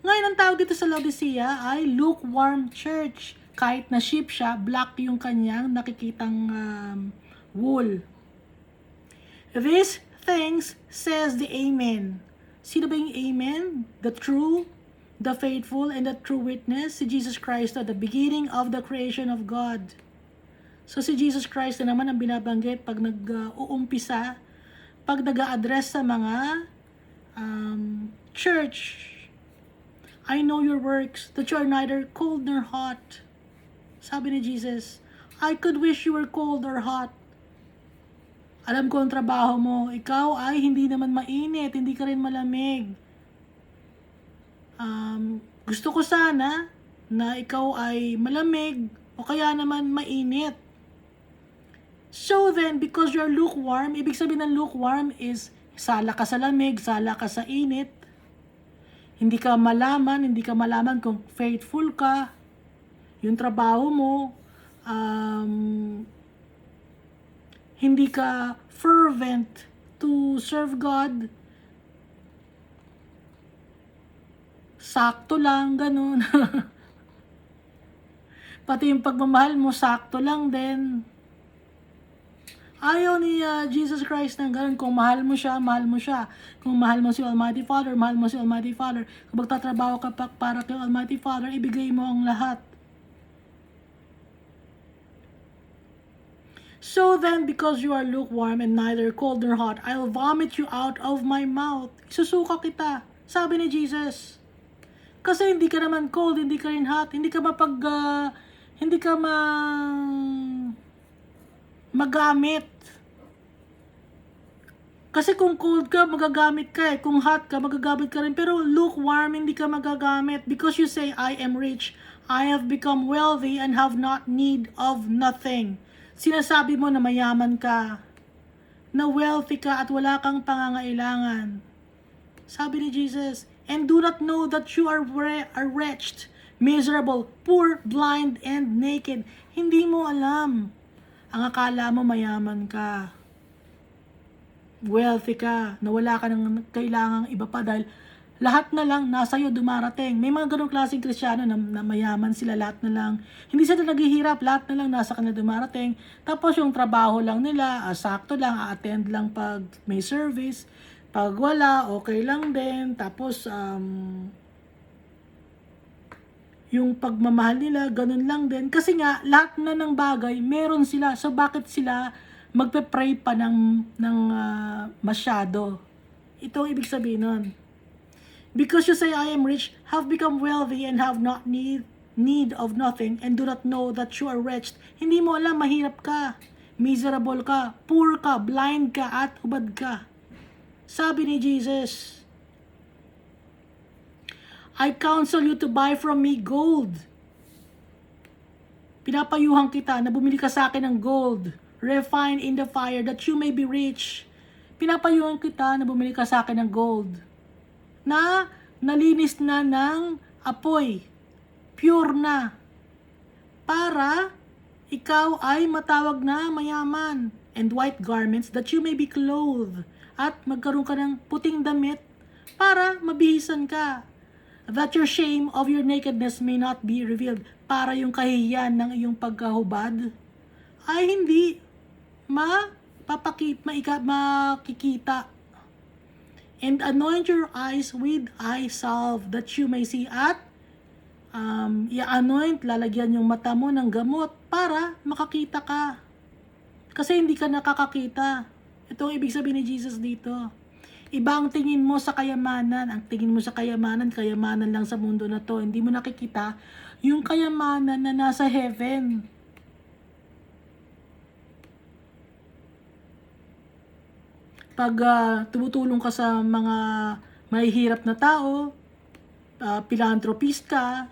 Ngayon, ang tawag dito sa Laodicea ay lukewarm church. Kahit na sheep siya, black yung kanyang nakikitang wool. These things says the Amen. Sino ba yung Amen? The true, the faithful, and the true witness, si Jesus Christ at the beginning of the creation of God. So si Jesus Christ na naman ang binabanggit pag nag-uumpisa, pag nag-a-address sa mga church. I know your works, that you are neither cold nor hot. Sabi ni Jesus, I could wish you were cold or hot. Alam ko ang trabaho mo. Ikaw ay hindi naman mainit, hindi ka rin malamig. Gusto ko sana na ikaw ay malamig o kaya naman mainit. So then, because you're lukewarm, ibig sabihin ng lukewarm is sala ka sa lamig, sala ka sa init. Hindi ka malaman kung faithful ka, yung trabaho mo, hindi ka fervent to serve God, sakto lang, ganun. Pati yung pagmamahal mo, sakto lang din. Ayaw ni Jesus Christ ng ganun. Kung mahal mo siya, mahal mo siya. Kung mahal mo si Almighty Father, mahal mo si Almighty Father. Kung magtatrabaho ka para kay Almighty Father, ibigay mo ang lahat. So then, because you are lukewarm and neither cold nor hot, I'll vomit you out of my mouth. Isusuka kita. Sabi ni Jesus. Kasi hindi ka naman cold, hindi ka rin hot, hindi ka magamit. Kasi kung cold ka, magagamit ka eh. Kung hot ka, magagamit ka rin. Pero lukewarm, hindi ka magagamit. Because you say, I am rich, I have become wealthy, and have not need of nothing. Sinasabi mo na mayaman ka, na wealthy ka at wala kang pangangailangan. Sabi ni Jesus, and do not know that you are wretched, miserable, poor, blind, and naked. Hindi mo alam. Ang akala mo mayaman ka, wealthy ka, na wala ka nang kailangang iba pa dahil lahat na lang nasa iyo dumarating. May mga ganong klaseng Kristiyano na mayaman sila, lahat na lang. Hindi sila naghihirap, lahat na lang nasa kanila dumarating. Tapos yung trabaho lang nila, sakto lang, a-attend lang pag may service. Pag wala, okay lang din. Tapos, yung pagmamahal nila, ganun lang din. Kasi nga, lahat na ng bagay, meron sila. So, bakit sila magpe-pray pa ng masyado? Ito ang ibig sabihin nun. Because you say, I am rich, have become wealthy, and have not need of nothing, and do not know that you are wretched. Hindi mo alam, mahirap ka, miserable ka, poor ka, blind ka, at hubad ka. Sabi ni Jesus, I counsel you to buy from me gold. Pinapayuhan kita na bumili ka sa akin ng gold, refined in the fire, that you may be rich. Pinapayuhan kita na bumili ka sa akin ng gold, na nalinis na ng apoy, pure na, para ikaw ay matawag na mayaman, and white garments, that you may be clothed, at magkaroon ka ng puting damit para mabihisan ka, that your shame of your nakedness may not be revealed, para yung kahihiyan ng iyong pagkahubad ay hindi makikita. And anoint your eyes with eye salve, that you may see, at i-anoint, lalagyan yung mata mo ng gamot para makakita ka. Kasi hindi ka nakakakita. Ito ang ibig sabihin ni Jesus dito. Iba ang tingin mo sa kayamanan. Ang tingin mo sa kayamanan lang sa mundo na to. Hindi mo nakikita yung kayamanan na nasa heaven. Pag tumutulong ka sa mga mahihirap na tao, philanthropist ka,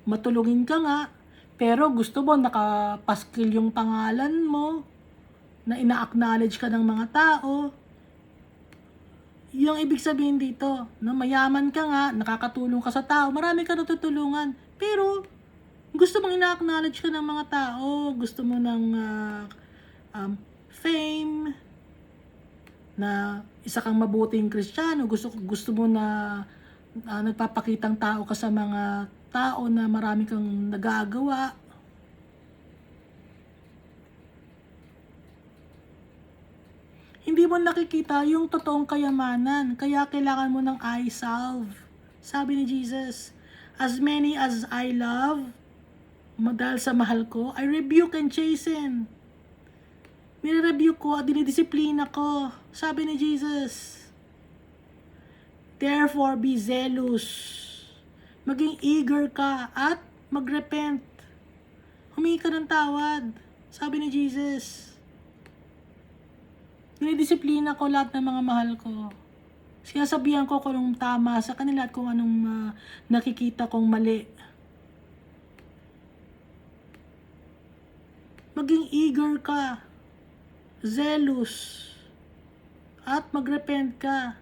matulungin ka nga, pero gusto mo nakapaskil yung pangalan mo, na ina-acknowledge ka ng mga tao, yung ibig sabihin dito, na mayaman ka nga, nakakatulong ka sa tao, marami ka natutulungan, pero gusto mong ina-acknowledge ka ng mga tao, gusto mo ng fame, na isa kang mabuting Kristiyano, gusto mo na nagpapakitang tao ka sa mga tao na marami kang nagagawa. Hindi mo nakikita yung totoong kayamanan, kaya kailangan mo ng eye salve. Sabi ni Jesus, as many as I love, dahil sa mahal ko, I rebuke and chasten. Nire-rebuke ko at dinidisiplina ko. Sabi ni Jesus, therefore be zealous. Maging eager ka at magrepent. Humingi ka ng tawad. Sabi ni Jesus, dinidisiplina ko lahat ng mga mahal ko. Sinasabihan ko kung anong tama sa kanila at kung anong nakikita kong mali. Maging eager ka, zealous, at magrepent ka.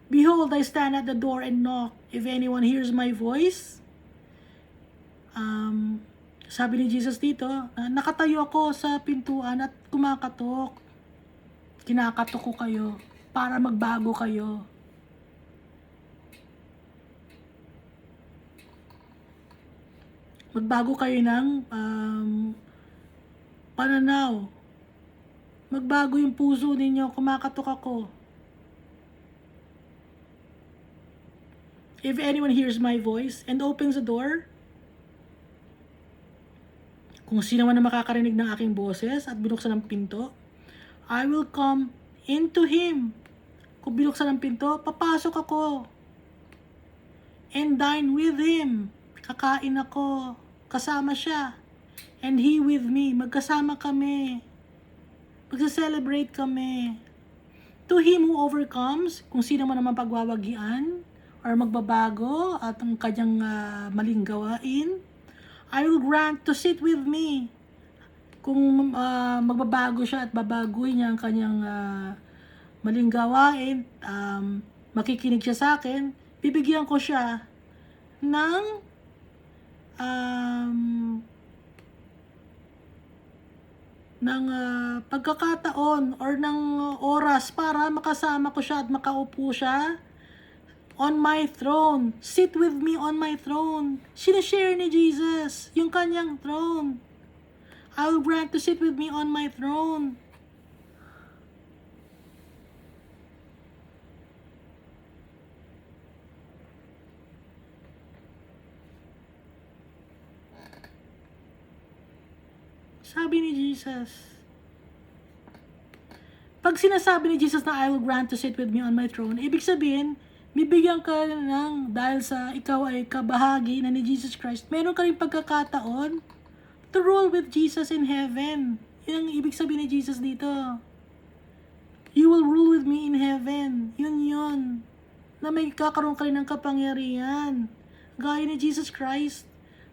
Behold, I stand at the door and knock. If anyone hears my voice, sabi ni Jesus dito, nakatayo ako sa pintuan at kumakatok. Kinakatok ko kayo para magbago kayo. Magbago kayo ng pananaw. Magbago yung puso ninyo, kumakatok ako. If anyone hears my voice and opens the door, kung sino man na makakarinig ng aking boses at binuksan ng pinto, I will come into him. Kung binuksan ng pinto, papasok ako. And dine with him. Kakain ako. Kasama siya. And he with me. Magkasama kami. Magsa-celebrate kami. To him who overcomes, kung sino man naman pagwawagian, or magbabago at ang kanyang maling gawain, I will grant to sit with me. Kung magbabago siya at babaguhin niya ang kanyang maling gawain, makikinig siya sa akin, bibigyan ko siya ng pagkakataon or ng oras para makasama ko siya at makaupo siya on my throne. Sit with me on my throne. Sinashare ni Jesus yung kanyang throne. I will grant to sit with me on my throne. Sabi ni Jesus. Pag sinasabi ni Jesus na I will grant to sit with me on my throne, ibig sabihin, bibigyan ka ng, dahil sa ikaw ay kabahagi na ni Jesus Christ, meron ka rin pagkakataon to rule with Jesus in heaven. Yun ang ibig sabihin ni Jesus dito. You will rule with me in heaven. Yun. Na may kakaroon ka rin ng kapangyarihan. Gaya ni Jesus Christ.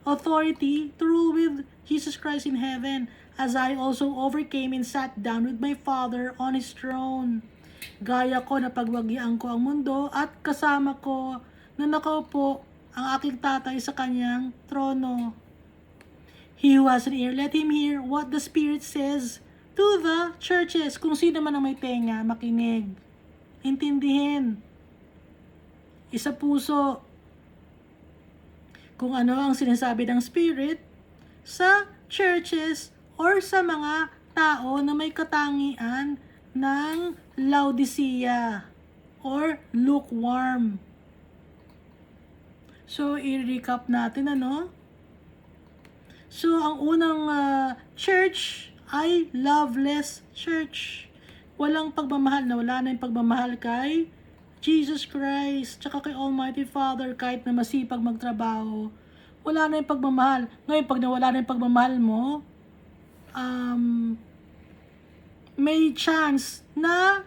Authority to rule with Jesus Christ in heaven, as I also overcame and sat down with my Father on His throne. Gaya ko na pagwagian ko ang mundo at kasama ko na nakaupo ang aking tatay sa kanyang trono. He who has an ear, let him hear what the Spirit says to the churches. Kung sino man ang may tenga, makinig. Intindihin. Isa puso. Kung ano ang sinasabi ng Spirit sa churches or sa mga tao na may katangian ng Laodicea or lukewarm. So, i-recap natin So, ang unang church ay loveless church. Walang pagmamahal, na wala na yung pagmamahal kay Jesus Christ, tsaka kay Almighty Father, kahit na masipag magtrabaho, wala na yung pagmamahal. Ngayon, pag nawala na yung pagmamahal mo, may chance na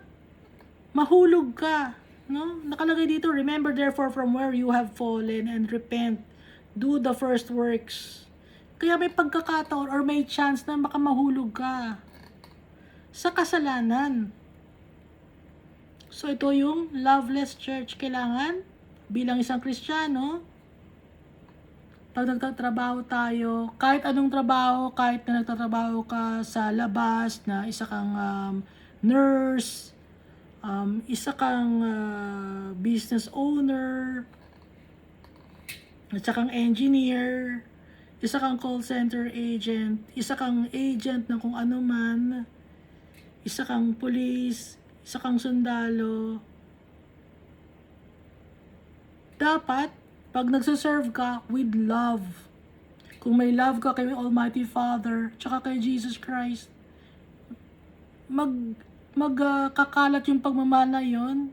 mahulog ka. No? Nakalagay dito, remember therefore from where you have fallen and repent. Do the first works. Kaya may pagkakataon or may chance na makamahulog ka sa kasalanan. So, ito yung loveless church. Kailangan, bilang isang Kristiyano, pag nagtatrabaho tayo, kahit anong trabaho, kahit na nagtatrabaho ka sa labas, na isa kang nurse, isa kang business owner, isa kang engineer, isa kang call center agent, isa kang agent ng kung ano man, isa kang police, isa kang sundalo. Dapat, pag nagsaserve ka with love, kung may love ka kay Almighty Father, tsaka kay Jesus Christ, magkakalat yung pagmamahal na yun,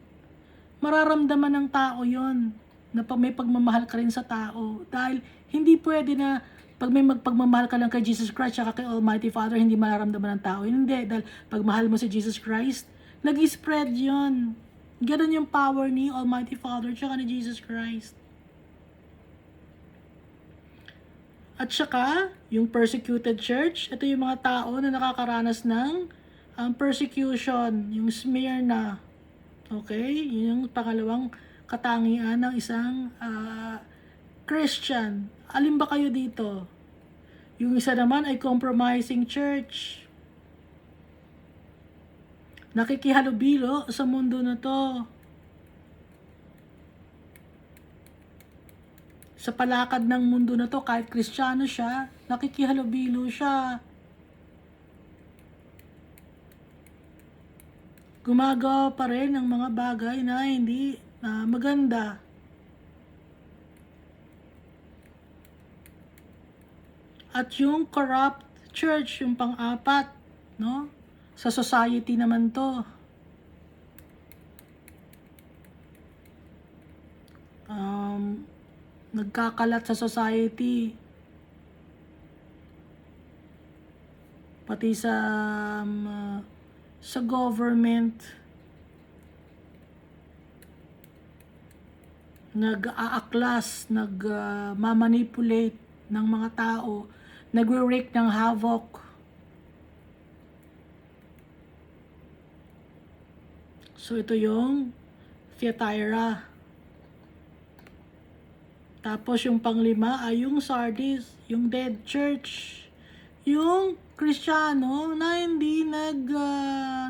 mararamdaman ng tao yun, na may pagmamahal ka rin sa tao. Dahil hindi pwede na pag may magpagmamahal ka lang kay Jesus Christ tsaka kay Almighty Father, hindi mararamdaman ng tao. Hindi, dahil pag mahal mo si Jesus Christ, nag-spread yun. Ganun yung power ni Almighty Father tsaka ni Jesus Christ. At saka, yung persecuted church, ito yung mga tao na nakakaranas ng persecution, yung Smyrna. Okay? Yun yung pangalawang katangian ng isang Christian. Alin ba kayo dito? Yung isa naman ay compromising church. Nakikihalubilo sa mundo na to. Sa palakad ng mundo na to, kahit Kristiyano siya, nakikihalubilo siya. Gumagawa pa rin ng mga bagay na hindi maganda. At yung corrupt church, yung pang-apat, no? Sa society naman to. Nagkakalat sa society. Pati sa government. Nag-aaklas, nag-mamanipulate ng mga tao, nagre-wreak ng havoc. So, ito yung Thyatira. Tapos, yung panglima ay yung Sardis, yung dead church. Yung Kristiyano na hindi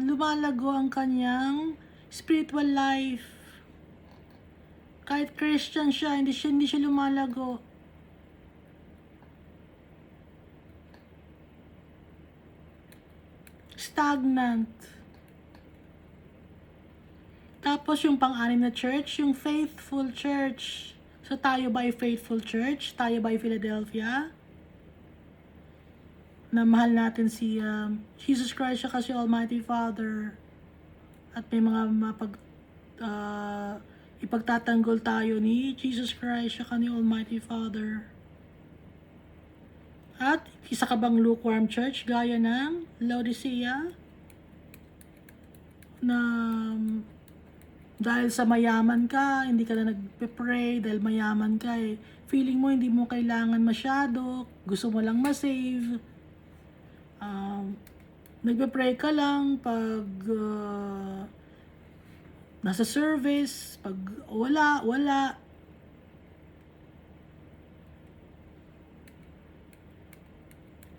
lumalago ang kanyang spiritual life. Kahit Christian siya, hindi siya lumalago. Stagnant. Tapos yung pang-anim na church, yung faithful church. So tayo ba ay faithful church? Tayo ba ay Philadelphia? Na mahal natin si Jesus Christ siya kasi Almighty Father. At may mga ipagtatanggol tayo ni Jesus Christ siya ni Almighty Father. At isa ka bang lukewarm church gaya ng Laodicea? Na dahil sa mayaman ka, hindi ka na nagpe-pray dahil mayaman ka eh. Feeling mo hindi mo kailangan masyado, gusto mo lang ma-save. Nagpe-pray ka lang pag nasa service, pag wala.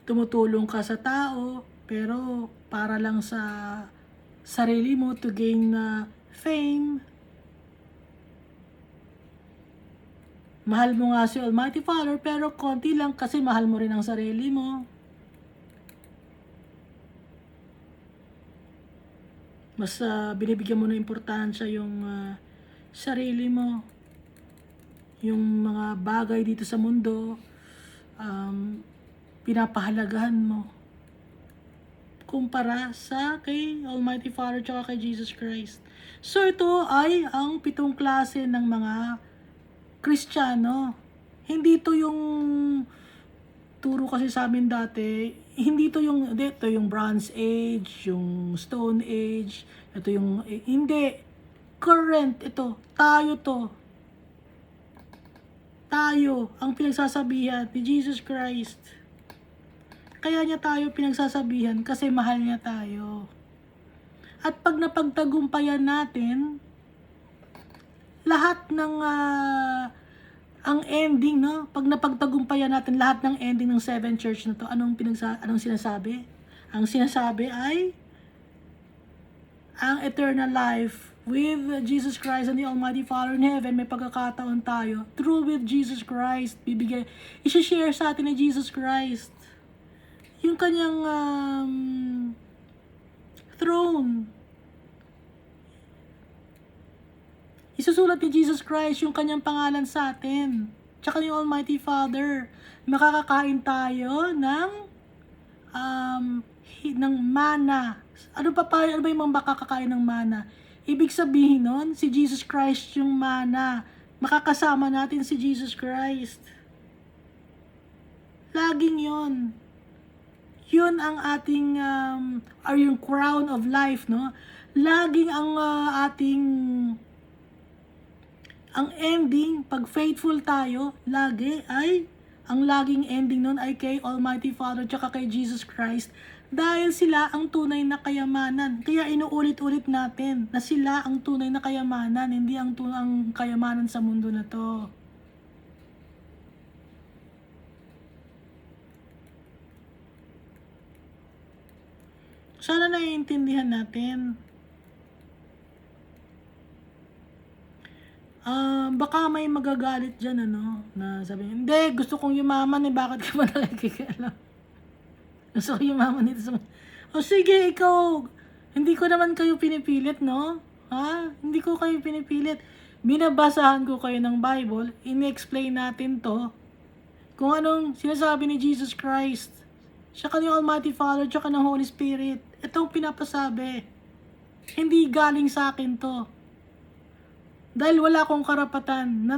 Tumutulong ka sa tao, pero para lang sa sarili mo to gain fame. Mahal mo nga si Almighty Father, pero konti lang kasi mahal mo rin ang sarili mo. Mas binibigyan mo ng importansya yung sarili mo. Yung mga bagay dito sa mundo, pinapahalagahan mo. Kumpara sa kay Almighty Father tsaka kay Jesus Christ. So ito ay ang 7 klase ng mga Kristiyano. Hindi to yung turo kasi sa amin dati, hindi to yung dito yung Bronze Age, yung Stone Age, ito yung hindi current ito, tayo to. Tayo ang pinagsasabihan ni Jesus Christ. Kaya niya tayo pinagsasabihan kasi mahal niya tayo. At pag napagtagumpayan natin, lahat ng ang ending, no? Pag napagtagumpayan natin lahat ng ending ng 7 church na to, anong sinasabi? Ang sinasabi ay ang eternal life with Jesus Christ and the Almighty Father in heaven. May pagkakataon tayo through with Jesus Christ. I-share sa atin ni Jesus Christ yung kanyang throne. Isusulat ni Jesus Christ yung kanyang pangalan sa atin. Tsaka yung Almighty Father. Makakakain tayo ng mana. Ano ba yung makakakain ng mana? Ibig sabihin nun, si Jesus Christ yung mana. Makakasama natin si Jesus Christ. Laging yon. Yun ang ating, or yung crown of life, no? Laging ang ang ending, pag faithful tayo, ang laging ending nun ay kay Almighty Father tsaka kay Jesus Christ. Dahil sila ang tunay na kayamanan. Kaya inuulit-ulit natin na sila ang tunay na kayamanan, hindi ang kayamanan sa mundo na to. Sana naiintindihan natin. Baka may magagalit dyan, na sabi, hindi, gusto kong yumaman bakit ka ba nakikialam? Gusto ko yumaman dito sa... O sige, ikaw, hindi ko naman kayo pinipilit, no? Ha? Hindi ko kayo pinipilit. Binabasahan ko kayo ng Bible, in-explain natin to, kung anong sinasabi ni Jesus Christ, siya ni Almighty Father, tsaka ng Holy Spirit. Itong pinapasabi. Hindi galing sa akin to. Dahil wala akong karapatan na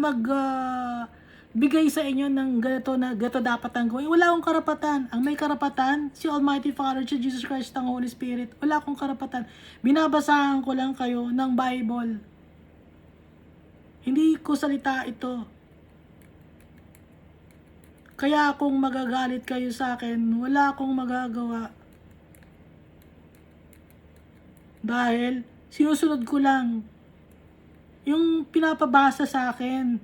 bigay sa inyo ng ganito dapat ang gawin. Wala akong karapatan. Ang may karapatan, si Almighty Father, si Jesus Christ, ang Holy Spirit. Wala akong karapatan. Binabasahan ko lang kayo ng Bible. Hindi ko salita ito. Kaya kung magagalit kayo sa akin, wala akong magagawa. Dahil sinusunod ko lang yung pinapabasa sa akin.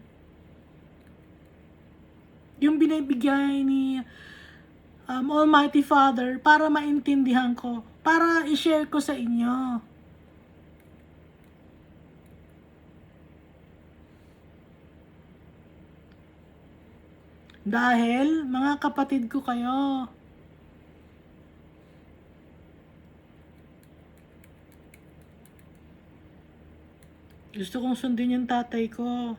Yung binibigay ni Almighty Father, para maintindihan ko, para i-share ko sa inyo. Dahil, mga kapatid ko kayo. Gusto kong sundin yung tatay ko.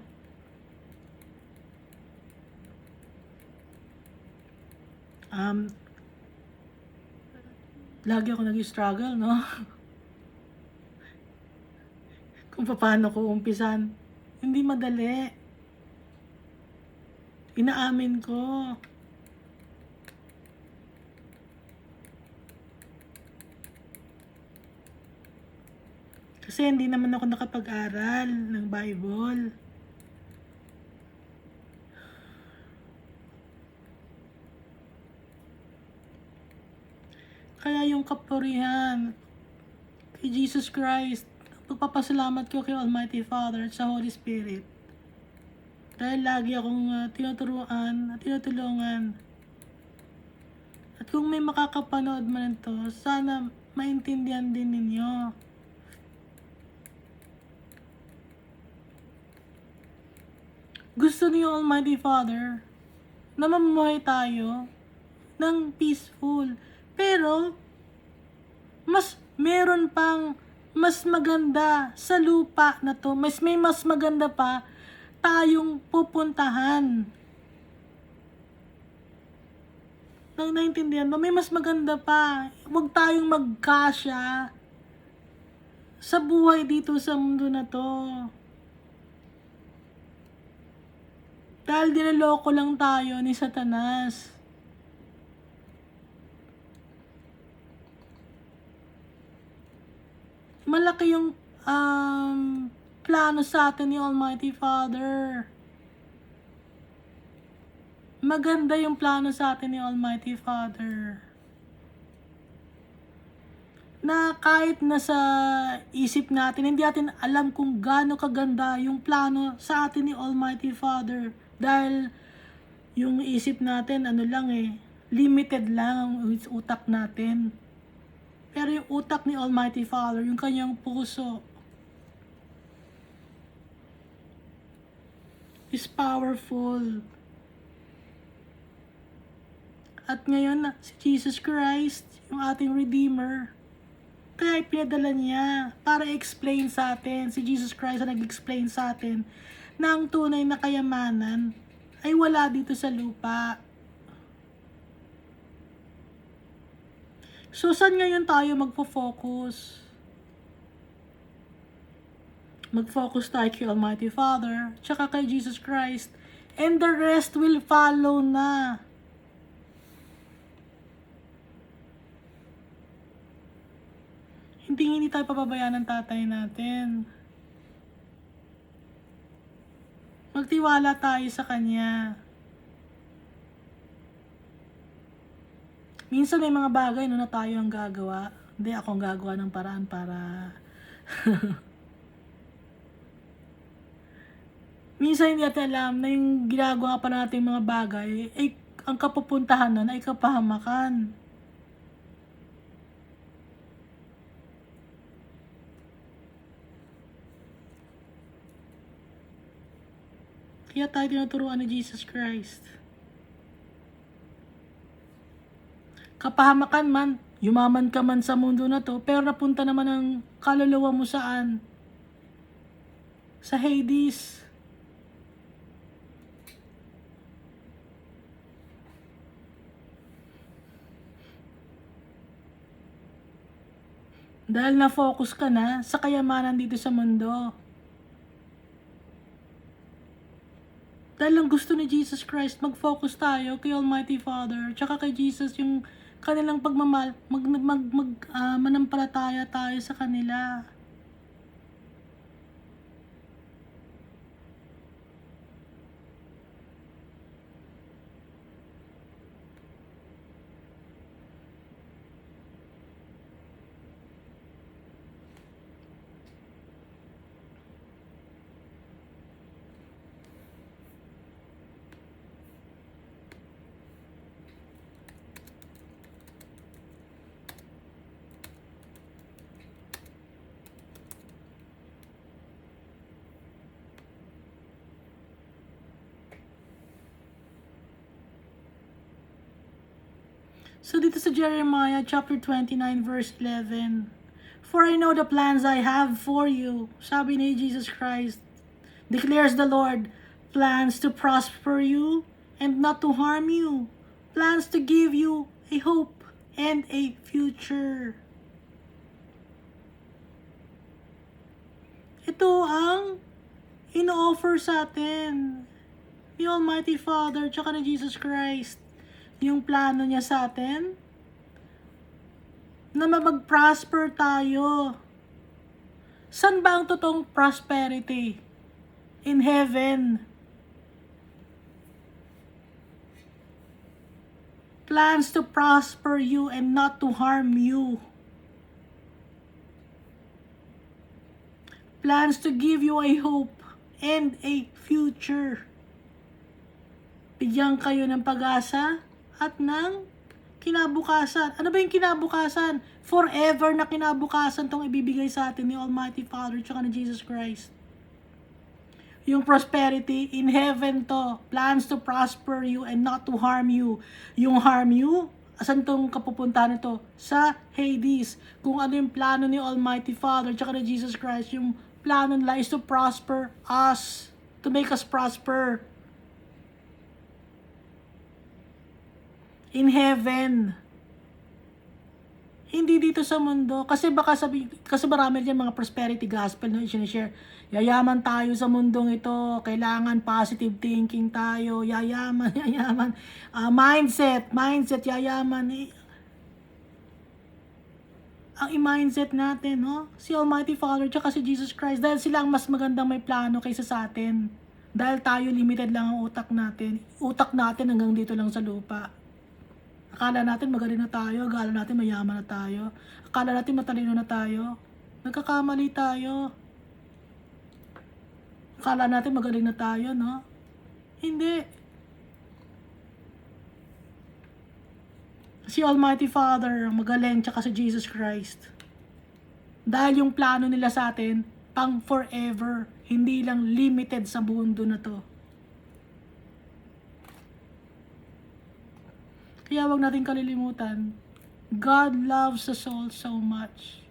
Lagi ako nag-struggle, no? Kung paano ko umpisan. Hindi madali. Inaamin ko. Kasi hindi naman ako nakapag-aral ng Bible. Kaya yung kapurihan kay Jesus Christ, pagpapasalamat ko kay Almighty Father at sa Holy Spirit. Dahil lagi akong tinuturuan at tinutulungan. At kung may makakapanood man ito, sana maintindihan din ninyo. Gusto niyo Almighty Father na mamuhay tayo ng peaceful. Pero, meron pang mas maganda sa lupa na to. May mas maganda pa tayong pupuntahan. Naintindihan mo? May mas maganda pa. Huwag tayong magkasya sa buhay dito sa mundo na to. Dahil dinaloko lang tayo ni Satanas. Malaki yung plano sa atin ni Almighty Father. Maganda yung plano sa atin ni Almighty Father. Na kahit nasa isip natin, hindi natin alam kung gaano kaganda yung plano sa atin ni Almighty Father. Dahil yung isip natin, limited lang ang utak natin. Pero yung utak ni Almighty Father, yung kanyang puso, is powerful. At ngayon, si Jesus Christ, yung ating Redeemer, kaya pinadala niya para explain sa atin, si Jesus Christ ang nag-explain sa atin, na ang tunay na kayamanan ay wala dito sa lupa. So, saan ngayon tayo magpo-focus? Mag-focus tayo kay Almighty Father, tsaka kay Jesus Christ, and the rest will follow na. Hindi tayo pababayaan ng tatay natin. Magtiwala tayo sa Kanya. Minsan may mga bagay na tayo ang gagawa. Hindi ako ang gagawa ng paraan para... Minsan hindi natin alam na yung ginagawa pa natin mga bagay, ay ang kapupuntahan nun ay kapahamakan. Kaya tayo tinuturuan ni Jesus Christ. Kapahamakan man, yumaman ka man sa mundo na to, pero napunta naman ang kaluluwa mo saan? Sa Hades. Dahil na-focus ka na sa kayamanan dito sa mundo. Dahil ang gusto ni Jesus Christ, mag-focus tayo kay Almighty Father, tsaka kay Jesus, yung kanilang pagmamahal, manampalataya tayo sa kanila. So dito sa Jeremiah chapter 29 verse 11, "For I know the plans I have for you," sabi ni Jesus Christ, declares the Lord, "plans to prosper you and not to harm you, plans to give you a hope and a future." Ito ang ino-offer sa atin ni Almighty Father tsaka ni Jesus Christ. Yung plano niya sa atin na mag-prosper tayo. San ba ang totoong prosperity? In heaven. Plans to prosper you and not to harm you. Plans to give you a hope and a future. Bigyan kayo ng pag-asa at ng kinabukasan. Ano ba yung kinabukasan? Forever na kinabukasan tong ibibigay sa atin ni Almighty Father tsaka ni Jesus Christ. Yung prosperity in heaven to. Plans to prosper you and not to harm you. Yung harm you, asan tong kapupuntahan nito? Sa Hades. Kung ano yung plano ni Almighty Father tsaka ni Jesus Christ, yung plano nila is to prosper us. To make us prosper. In heaven. Hindi dito sa mundo. Kasi marami diyan mga prosperity gospel na i-share. Yayaman tayo sa mundong ito. Kailangan positive thinking tayo. Yayaman. Mindset, yayaman. Ang i-mindset natin, no? Si Almighty Father tsaka si Jesus Christ. Dahil sila ang mas magandang may plano kaysa sa atin. Dahil tayo limited lang ang utak natin. Utak natin hanggang dito lang sa lupa. Akala natin magaling na tayo, akala natin mayaman na tayo, akala natin matalino na tayo. Nagkakamali tayo. Akala natin magaling na tayo, no? Hindi. Si Almighty Father, magaling, tsaka si Jesus Christ. Dahil yung plano nila sa atin, pang forever, hindi lang limited sa mundo na to. Kaya wag natin kalilimutan, God loves us all so much.